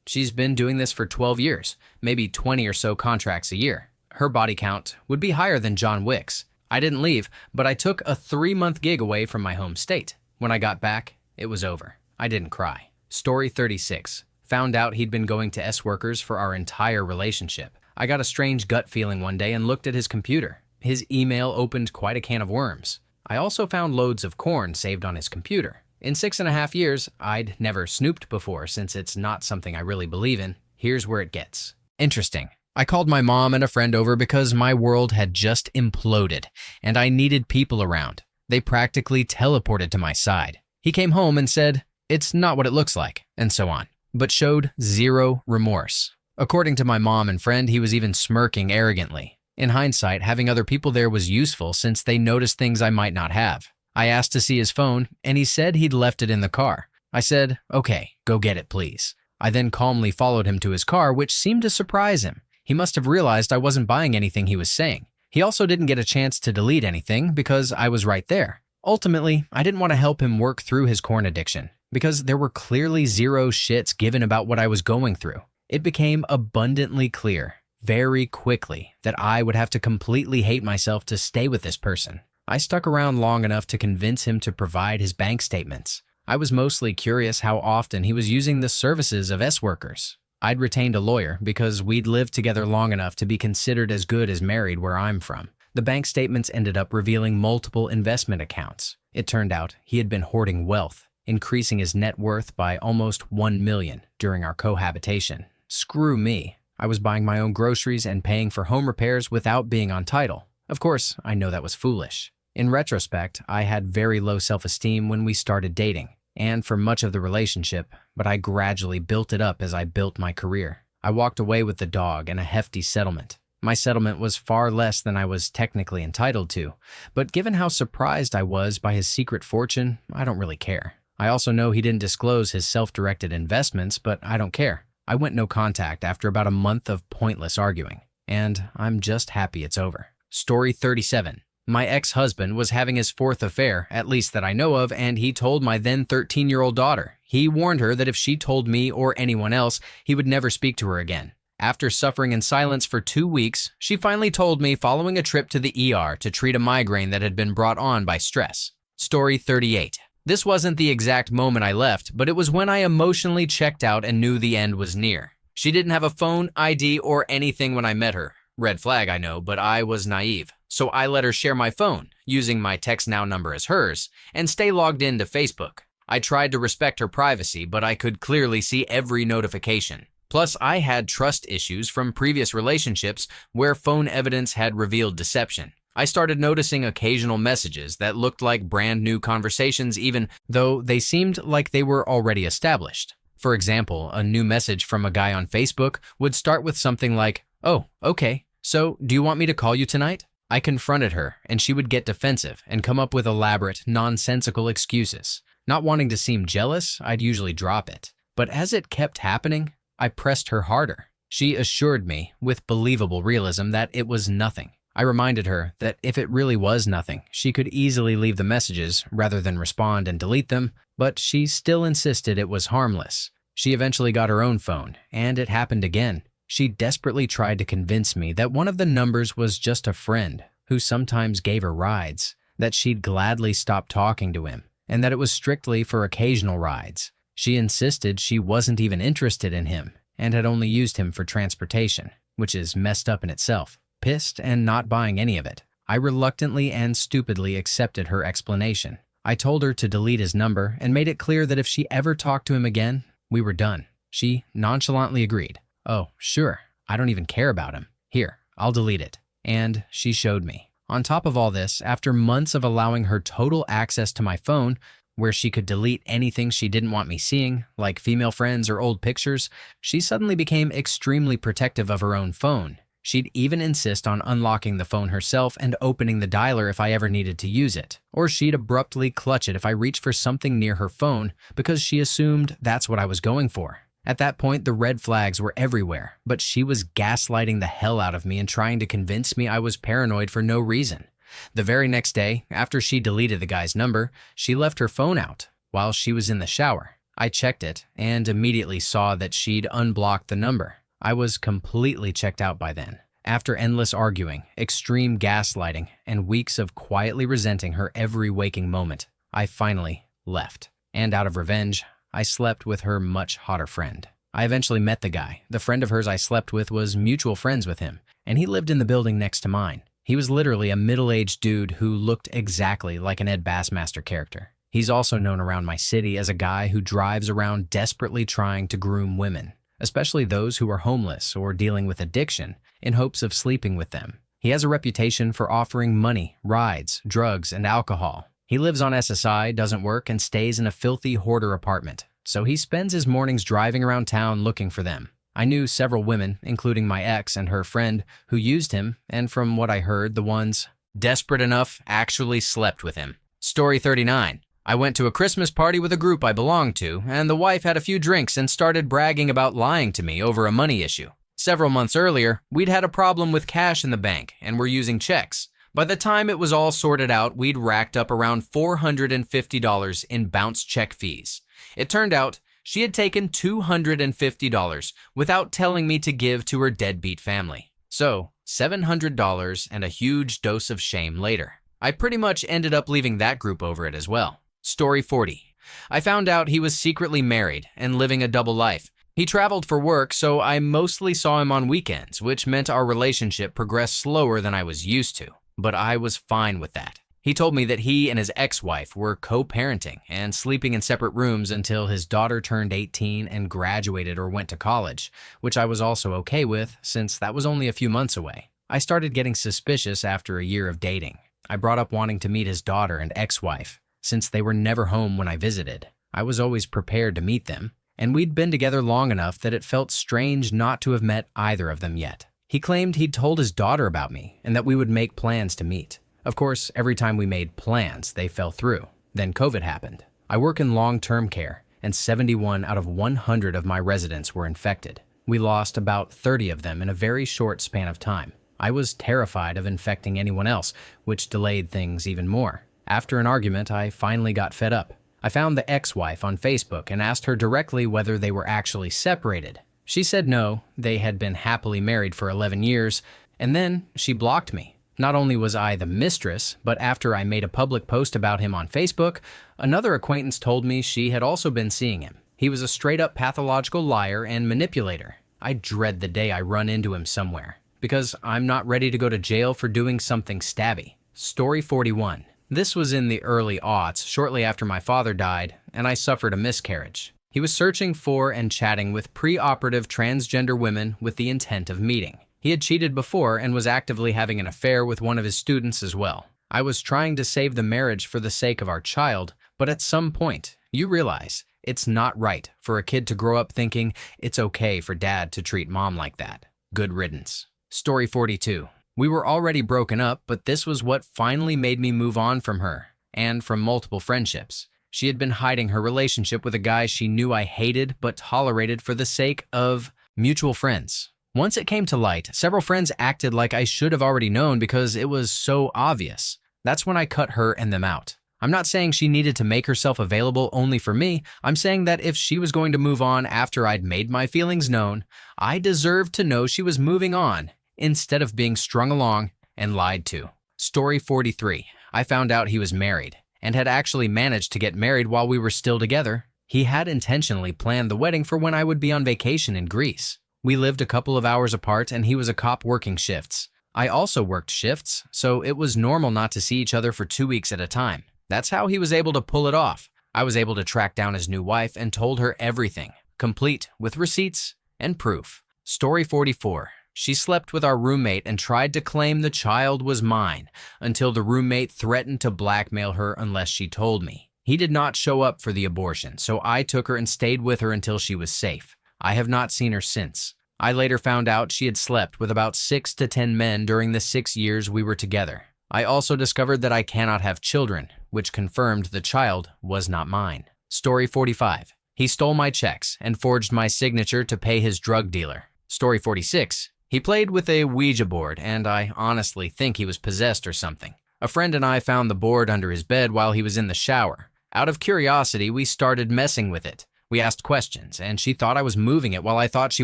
she's been doing this for 12 years, maybe 20 or so contracts a year. Her body count would be higher than John Wick's. I didn't leave, but I took a 3-month gig away from my home state. When I got back, it was over. I didn't cry. Story 36. Found out he'd been going to S-Workers for our entire relationship. I got a strange gut feeling one day and looked at his computer. His email opened quite a can of worms. I also found loads of corn saved on his computer. In 6.5 years, I'd never snooped before since it's not something I really believe in. Here's where it gets interesting. I called my mom and a friend over because my world had just imploded and I needed people around. They practically teleported to my side. He came home and said, "It's not what it looks like," and so on, but showed zero remorse. According to my mom and friend, he was even smirking arrogantly. In hindsight, having other people there was useful since they noticed things I might not have. I asked to see his phone, and he said he'd left it in the car. I said, "Okay, go get it, please." I then calmly followed him to his car, which seemed to surprise him. He must have realized I wasn't buying anything he was saying. He also didn't get a chance to delete anything because I was right there. Ultimately, I didn't want to help him work through his corn addiction because there were clearly zero shits given about what I was going through. It became abundantly clear, very quickly, that I would have to completely hate myself to stay with this person. I stuck around long enough to convince him to provide his bank statements. I was mostly curious how often he was using the services of S-Workers. I'd retained a lawyer because we'd lived together long enough to be considered as good as married where I'm from. The bank statements ended up revealing multiple investment accounts. It turned out he had been hoarding wealth, increasing his net worth by almost $1 million during our cohabitation. Screw me. I was buying my own groceries and paying for home repairs without being on title. Of course, I know that was foolish. In retrospect, I had very low self-esteem when we started dating, and for much of the relationship, but I gradually built it up as I built my career. I walked away with the dog and a hefty settlement. My settlement was far less than I was technically entitled to, but given how surprised I was by his secret fortune, I don't really care. I also know he didn't disclose his self-directed investments, but I don't care. I went no contact after about a month of pointless arguing, and I'm just happy it's over. Story 37. My ex-husband was having his 4th affair, at least that I know of, and he told my then 13-year-old daughter. He warned her that if she told me or anyone else, he would never speak to her again. After suffering in silence for 2 weeks, she finally told me following a trip to the ER to treat a migraine that had been brought on by stress. Story 38. This wasn't the exact moment I left, but it was when I emotionally checked out and knew the end was near. She didn't have a phone, ID, or anything when I met her. Red flag, I know, but I was naive. So I let her share my phone, using my TextNow number as hers, and stay logged in to Facebook. I tried to respect her privacy, but I could clearly see every notification. Plus, I had trust issues from previous relationships where phone evidence had revealed deception. I started noticing occasional messages that looked like brand new conversations even though they seemed like they were already established. For example, a new message from a guy on Facebook would start with something like, "Oh, okay, so do you want me to call you tonight?" I confronted her, and she would get defensive and come up with elaborate, nonsensical excuses. Not wanting to seem jealous, I'd usually drop it. But as it kept happening, I pressed her harder. She assured me, with believable realism, that it was nothing. I reminded her that if it really was nothing, she could easily leave the messages rather than respond and delete them, but she still insisted it was harmless. She eventually got her own phone, and it happened again. She desperately tried to convince me that one of the numbers was just a friend who sometimes gave her rides, that she'd gladly stop talking to him, and that it was strictly for occasional rides. She insisted she wasn't even interested in him and had only used him for transportation, which is messed up in itself. Pissed and not buying any of it, I reluctantly and stupidly accepted her explanation. I told her to delete his number and made it clear that if she ever talked to him again, we were done. She nonchalantly agreed. "Oh, sure, I don't even care about him. Here, I'll delete it." And she showed me. On top of all this, after months of allowing her total access to my phone, where she could delete anything she didn't want me seeing, like female friends or old pictures, she suddenly became extremely protective of her own phone. She'd even insist on unlocking the phone herself and opening the dialer if I ever needed to use it. Or she'd abruptly clutch it if I reached for something near her phone because she assumed that's what I was going for. At that point, the red flags were everywhere, but she was gaslighting the hell out of me and trying to convince me I was paranoid for no reason. The very next day, after she deleted the guy's number, she left her phone out while she was in the shower. I checked it and immediately saw that she'd unblocked the number. I was completely checked out by then. After endless arguing, extreme gaslighting, and weeks of quietly resenting her every waking moment, I finally left. And out of revenge, I slept with her much hotter friend. I eventually met the guy. The friend of hers I slept with was mutual friends with him, and he lived in the building next to mine. He was literally a middle-aged dude who looked exactly like an Ed Bassmaster character. He's also known around my city as a guy who drives around desperately trying to groom women, especially those who are homeless or dealing with addiction, in hopes of sleeping with them. He has a reputation for offering money, rides, drugs, and alcohol. He lives on SSI, doesn't work, and stays in a filthy hoarder apartment, so he spends his mornings driving around town looking for them. I knew several women, including my ex and her friend, who used him, and from what I heard, the ones desperate enough actually slept with him. Story 39. I went to a Christmas party with a group I belonged to, and the wife had a few drinks and started bragging about lying to me over a money issue. Several months earlier, we'd had a problem with cash in the bank and were using checks. By the time it was all sorted out, we'd racked up around $450 in bounce check fees. It turned out she had taken $250 without telling me to give to her deadbeat family. So, $700 and a huge dose of shame later. I pretty much ended up leaving that group over it as well. Story 40. I found out he was secretly married and living a double life. He traveled for work, so I mostly saw him on weekends, which meant our relationship progressed slower than I was used to. But I was fine with that. He told me that he and his ex-wife were co-parenting and sleeping in separate rooms until his daughter turned 18 and graduated or went to college, which I was also okay with since that was only a few months away. I started getting suspicious after a year of dating. I brought up wanting to meet his daughter and ex-wife, since they were never home when I visited. I was always prepared to meet them, and we'd been together long enough that it felt strange not to have met either of them yet. He claimed he'd told his daughter about me and that we would make plans to meet. Of course, every time we made plans, they fell through. Then COVID happened. I work in long-term care, and 71 out of 100 of my residents were infected. We lost about 30 of them in a very short span of time. I was terrified of infecting anyone else, which delayed things even more. After an argument, I finally got fed up. I found the ex-wife on Facebook and asked her directly whether they were actually separated. She said no, they had been happily married for 11 years, and then she blocked me. Not only was I the mistress, but after I made a public post about him on Facebook, another acquaintance told me she had also been seeing him. He was a straight-up pathological liar and manipulator. I dread the day I run into him somewhere, because I'm not ready to go to jail for doing something stabby. Story 41. This was in the early aughts, shortly after my father died, and I suffered a miscarriage. He was searching for and chatting with pre-operative transgender women with the intent of meeting. He had cheated before and was actively having an affair with one of his students as well. I was trying to save the marriage for the sake of our child, but at some point, you realize it's not right for a kid to grow up thinking it's okay for dad to treat mom like that. Good riddance. Story 42. We were already broken up, but this was what finally made me move on from her and from multiple friendships. She had been hiding her relationship with a guy she knew I hated but tolerated for the sake of mutual friends. Once it came to light, several friends acted like I should have already known because it was so obvious. That's when I cut her and them out. I'm not saying she needed to make herself available only for me. I'm saying that if she was going to move on after I'd made my feelings known, I deserved to know she was moving on instead of being strung along and lied to. Story 43. I found out he was married and had actually managed to get married while we were still together. He had intentionally planned the wedding for when I would be on vacation in Greece. We lived a couple of hours apart and he was a cop working shifts. I also worked shifts, so it was normal not to see each other for 2 weeks at a time. That's how he was able to pull it off. I was able to track down his new wife and told her everything, complete with receipts and proof. Story 44. She slept with our roommate and tried to claim the child was mine until the roommate threatened to blackmail her unless she told me. He did not show up for the abortion, so I took her and stayed with her until she was safe. I have not seen her since. I later found out she had slept with about 6 to 10 men during the 6 years we were together. I also discovered that I cannot have children, which confirmed the child was not mine. Story 45. He stole my checks and forged my signature to pay his drug dealer. Story 46. He played with a Ouija board, and I honestly think he was possessed or something. A friend and I found the board under his bed while he was in the shower. Out of curiosity, we started messing with it. We asked questions, and she thought I was moving it while I thought she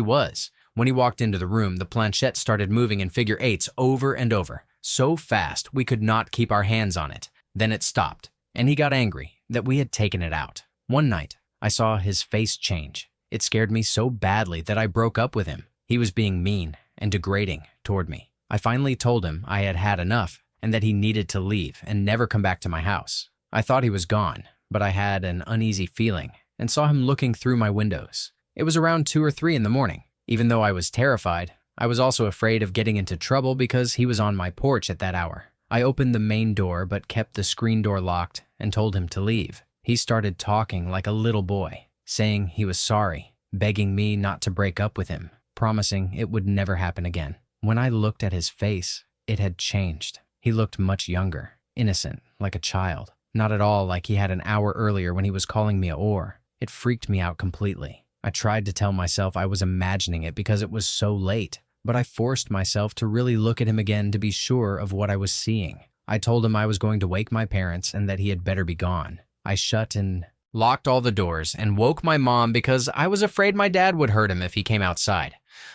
was. When he walked into the room, the planchette started moving in figure eights over and over, so fast we could not keep our hands on it. Then it stopped, and he got angry that we had taken it out. One night, I saw his face change. It scared me so badly that I broke up with him. He was being mean and degrading toward me. I finally told him I had had enough and that he needed to leave and never come back to my house. I thought he was gone, but I had an uneasy feeling and saw him looking through my windows. It was around 2 or 3 in the morning. Even though I was terrified, I was also afraid of getting into trouble because he was on my porch at that hour. I opened the main door but kept the screen door locked and told him to leave. He started talking like a little boy, saying he was sorry, begging me not to break up with him, promising it would never happen again. When I looked at his face, it had changed. He looked much younger, innocent, like a child. Not at all like he had an hour earlier when he was calling me a whore. It freaked me out completely. I tried to tell myself I was imagining it because it was so late, but I forced myself to really look at him again to be sure of what I was seeing. I told him I was going to wake my parents and that he had better be gone. I shut and locked all the doors and woke my mom because I was afraid my dad would hurt him if he came outside.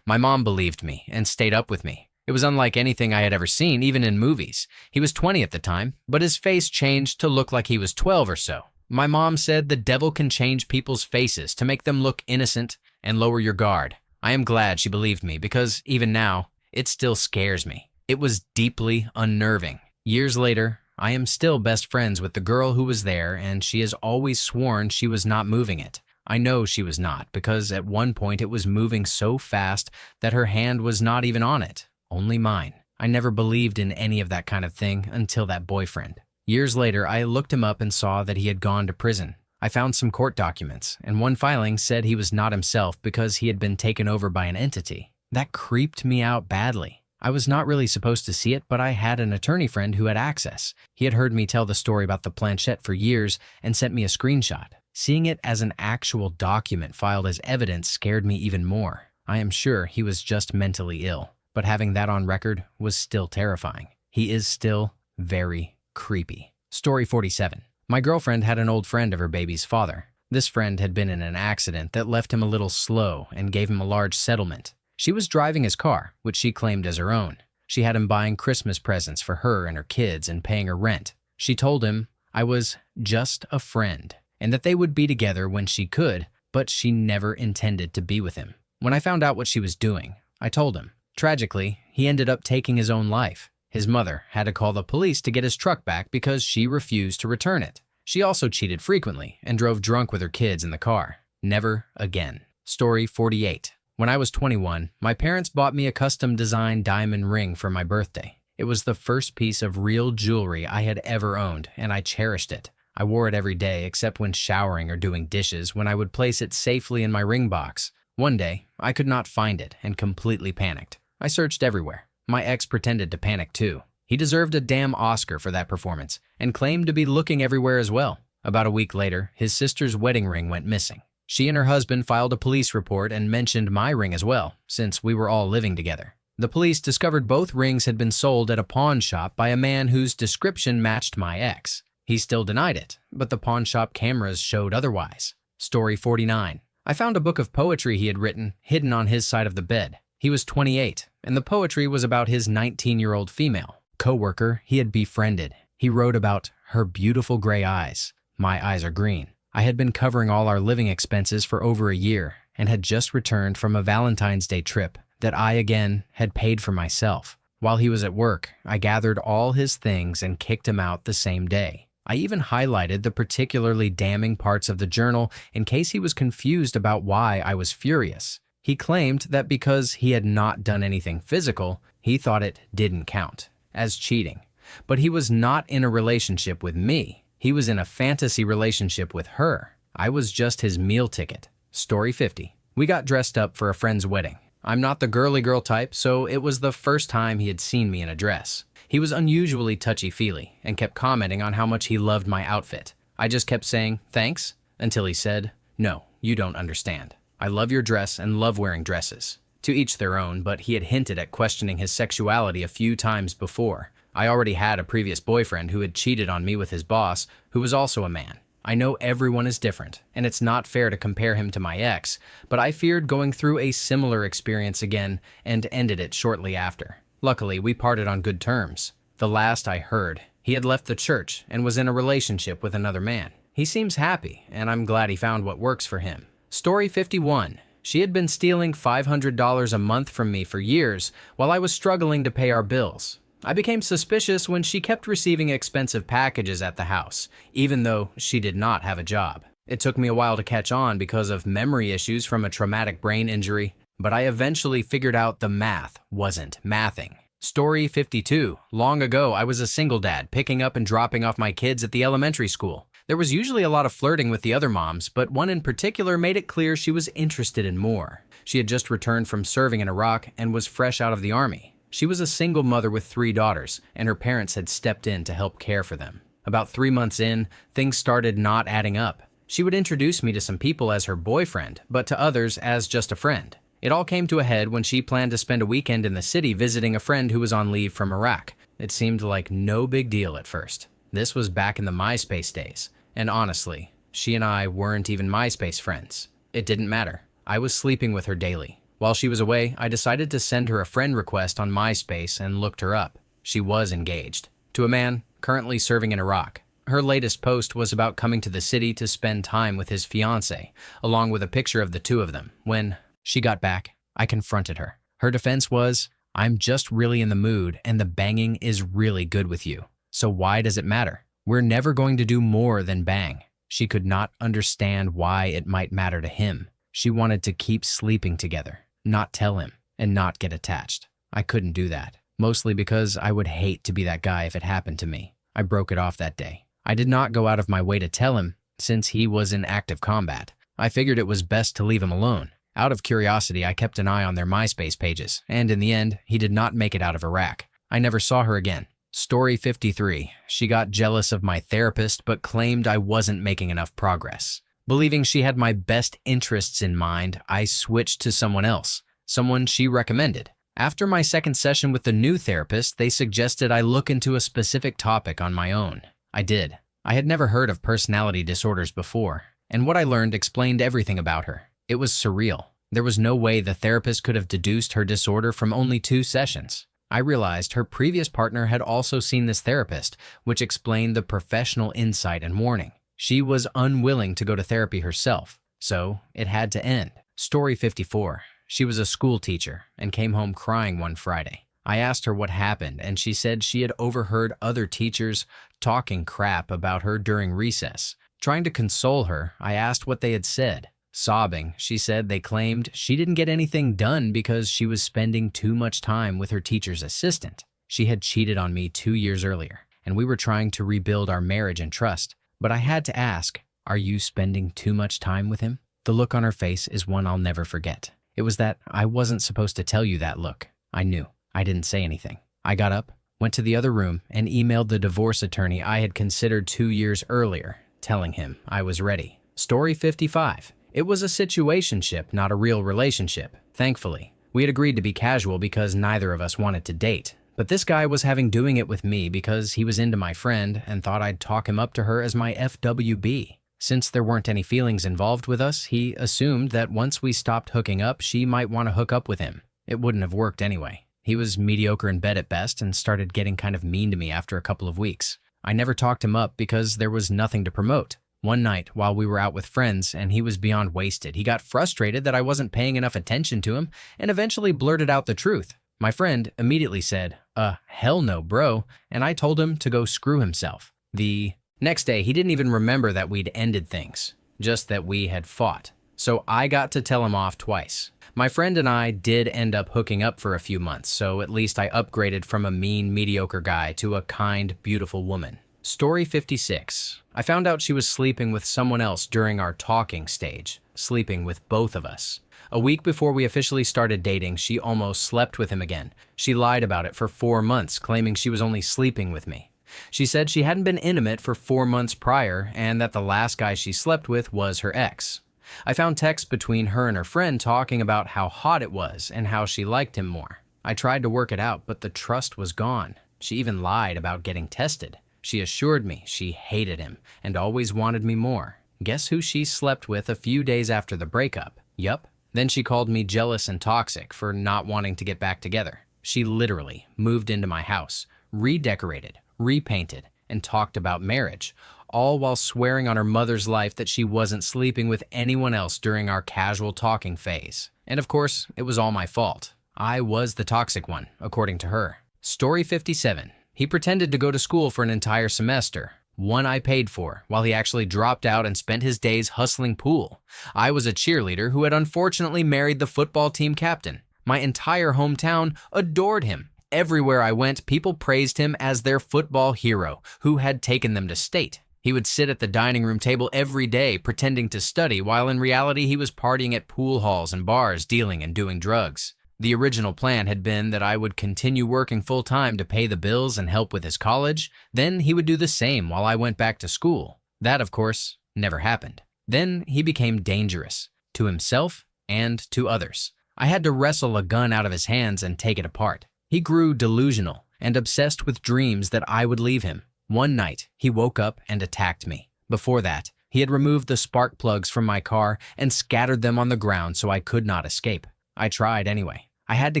My mom believed me and stayed up with me. It was unlike anything I had ever seen, even in movies. He was 20 at the time, but his face changed to look like he was 12 or so. My mom said the devil can change people's faces to make them look innocent and lower your guard. I am glad she believed me because even now, it still scares me. It was deeply unnerving. Years later, I am still best friends with the girl who was there, and she has always sworn she was not moving it. I know she was not because at one point it was moving so fast that her hand was not even on it, only mine. I never believed in any of that kind of thing until that boyfriend. Years later, I looked him up and saw that he had gone to prison. I found some court documents, and one filing said he was not himself because he had been taken over by an entity. That creeped me out badly. I was not really supposed to see it, but I had an attorney friend who had access. He had heard me tell the story about the planchette for years and sent me a screenshot. Seeing it as an actual document filed as evidence scared me even more. I am sure he was just mentally ill, but having that on record was still terrifying. He is still very creepy. Story 47. My girlfriend had an old friend of her baby's father. This friend had been in an accident that left him a little slow and gave him a large settlement. She was driving his car, which she claimed as her own. She had him buying Christmas presents for her and her kids and paying her rent. She told him I was just a friend and that they would be together when she could, but she never intended to be with him. When I found out what she was doing, I told him. Tragically, he ended up taking his own life. His mother had to call the police to get his truck back because she refused to return it. She also cheated frequently and drove drunk with her kids in the car. Never again. Story 48. When I was 21, my parents bought me a custom-designed diamond ring for my birthday. It was the first piece of real jewelry I had ever owned, and I cherished it. I wore it every day except when showering or doing dishes, when I would place it safely in my ring box. One day, I could not find it and completely panicked. I searched everywhere. My ex pretended to panic too. He deserved a damn Oscar for that performance and claimed to be looking everywhere as well. About a week later, his sister's wedding ring went missing. She and her husband filed a police report and mentioned my ring as well, since we were all living together. The police discovered both rings had been sold at a pawn shop by a man whose description matched my ex. He still denied it, but the pawn shop cameras showed otherwise. Story 49. I found a book of poetry he had written hidden on his side of the bed. He was 28, and the poetry was about his 19-year-old female co-worker he had befriended. He wrote about her beautiful gray eyes. My eyes are green. I had been covering all our living expenses for over a year and had just returned from a Valentine's Day trip that I again had paid for myself. While he was at work, I gathered all his things and kicked him out the same day. I even highlighted the particularly damning parts of the journal in case he was confused about why I was furious. He claimed that because he had not done anything physical, he thought it didn't count as cheating. But he was not in a relationship with me. He was in a fantasy relationship with her. I was just his meal ticket. Story 50. We got dressed up for a friend's wedding. I'm not the girly girl type, so it was the first time he had seen me in a dress. He was unusually touchy-feely and kept commenting on how much he loved my outfit. I just kept saying, thanks, until he said, no, you don't understand. I love your dress and love wearing dresses. To each their own, but he had hinted at questioning his sexuality a few times before. I already had a previous boyfriend who had cheated on me with his boss, who was also a man. I know everyone is different, and it's not fair to compare him to my ex, but I feared going through a similar experience again and ended it shortly after. Luckily, we parted on good terms. The last I heard, he had left the church and was in a relationship with another man. He seems happy, and I'm glad he found what works for him. Story 51. She had been stealing $500 a month from me for years while I was struggling to pay our bills. I became suspicious when she kept receiving expensive packages at the house, even though she did not have a job. It took me a while to catch on because of memory issues from a traumatic brain injury, but I eventually figured out the math wasn't mathing. Story 52. Long ago, I was a single dad, picking up and dropping off my kids at the elementary school. There was usually a lot of flirting with the other moms, but one in particular made it clear she was interested in more. She had just returned from serving in Iraq and was fresh out of the army. She was a single mother with 3 daughters, and her parents had stepped in to help care for them. About 3 months in, things started not adding up. She would introduce me to some people as her boyfriend, but to others as just a friend. It all came to a head when she planned to spend a weekend in the city visiting a friend who was on leave from Iraq. It seemed like no big deal at first. This was back in the MySpace days, and honestly, she and I weren't even MySpace friends. It didn't matter. I was sleeping with her daily. While she was away, I decided to send her a friend request on MySpace and looked her up. She was engaged to a man currently serving in Iraq. Her latest post was about coming to the city to spend time with his fiancée, along with a picture of the two of them. When she got back, I confronted her. Her defense was, I'm just really in the mood and the banging is really good with you. So why does it matter? We're never going to do more than bang. She could not understand why it might matter to him. She wanted to keep sleeping together, not tell him, and not get attached. I couldn't do that, mostly because I would hate to be that guy if it happened to me. I broke it off that day. I did not go out of my way to tell him, since he was in active combat. I figured it was best to leave him alone. Out of curiosity, I kept an eye on their MySpace pages, and in the end, he did not make it out of Iraq. I never saw her again. Story 53. She got jealous of my therapist, but claimed I wasn't making enough progress. Believing she had my best interests in mind, I switched to someone else, someone she recommended. After my second session with the new therapist, they suggested I look into a specific topic on my own. I did. I had never heard of personality disorders before, and what I learned explained everything about her. It was surreal. There was no way the therapist could have deduced her disorder from only 2 sessions. I realized her previous partner had also seen this therapist, which explained the professional insight and warning. She was unwilling to go to therapy herself, so it had to end. Story 54. She was a school teacher and came home crying one Friday. I asked her what happened, and she said she had overheard other teachers talking crap about her during recess. Trying to console her, I asked what they had said. Sobbing, she said they claimed she didn't get anything done because she was spending too much time with her teacher's assistant. She had cheated on me 2 years earlier, and we were trying to rebuild our marriage and trust. But I had to ask, are you spending too much time with him? The look on her face is one I'll never forget. It was that I wasn't supposed to tell you that look. I knew. I didn't say anything. I got up, went to the other room, and emailed the divorce attorney I had considered 2 years earlier, telling him I was ready. Story 55. It was a situationship, not a real relationship, thankfully. We had agreed to be casual because neither of us wanted to date. But this guy was doing it with me because he was into my friend and thought I'd talk him up to her as my FWB. Since there weren't any feelings involved with us, he assumed that once we stopped hooking up, she might want to hook up with him. It wouldn't have worked anyway. He was mediocre in bed at best and started getting kind of mean to me after a couple of weeks. I never talked him up because there was nothing to promote. One night, while we were out with friends and he was beyond wasted, he got frustrated that I wasn't paying enough attention to him and eventually blurted out the truth. My friend immediately said, hell no, bro, and I told him to go screw himself. The next day, he didn't even remember that we'd ended things, just that we had fought. So I got to tell him off twice. My friend and I did end up hooking up for a few months, so at least I upgraded from a mean, mediocre guy to a kind, beautiful woman. Story 56. I found out she was sleeping with someone else during our talking stage, sleeping with both of us. A week before we officially started dating, she almost slept with him again. She lied about it for 4 months, claiming she was only sleeping with me. She said she hadn't been intimate for 4 months prior and that the last guy she slept with was her ex. I found texts between her and her friend talking about how hot it was and how she liked him more. I tried to work it out, but the trust was gone. She even lied about getting tested. She assured me she hated him and always wanted me more. Guess who she slept with a few days after the breakup? Yup. Then she called me jealous and toxic for not wanting to get back together. She literally moved into my house, redecorated, repainted, and talked about marriage, all while swearing on her mother's life that she wasn't sleeping with anyone else during our casual talking phase. And of course, it was all my fault. I was the toxic one, according to her. Story 57. He pretended to go to school for an entire semester, one I paid for, while he actually dropped out and spent his days hustling pool. I was a cheerleader who had unfortunately married the football team captain. My entire hometown adored him. Everywhere I went, people praised him as their football hero who had taken them to state. He would sit at the dining room table every day pretending to study, while in reality he was partying at pool halls and bars, dealing and doing drugs. The original plan had been that I would continue working full-time to pay the bills and help with his college. Then he would do the same while I went back to school. That, of course, never happened. Then he became dangerous, to himself and to others. I had to wrestle a gun out of his hands and take it apart. He grew delusional and obsessed with dreams that I would leave him. One night, he woke up and attacked me. Before that, he had removed the spark plugs from my car and scattered them on the ground so I could not escape. I tried anyway. I had to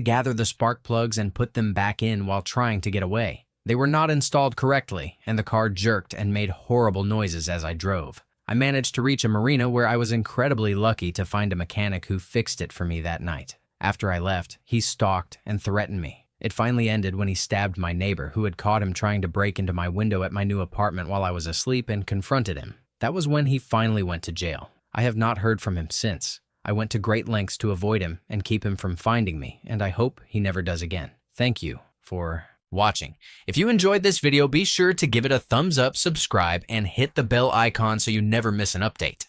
gather the spark plugs and put them back in while trying to get away. They were not installed correctly, and the car jerked and made horrible noises as I drove. I managed to reach a marina where I was incredibly lucky to find a mechanic who fixed it for me that night. After I left, he stalked and threatened me. It finally ended when he stabbed my neighbor, who had caught him trying to break into my window at my new apartment while I was asleep, and confronted him. That was when he finally went to jail. I have not heard from him since. I went to great lengths to avoid him and keep him from finding me, and I hope he never does again. Thank you for watching. If you enjoyed this video, be sure to give it a thumbs up, subscribe, and hit the bell icon so you never miss an update.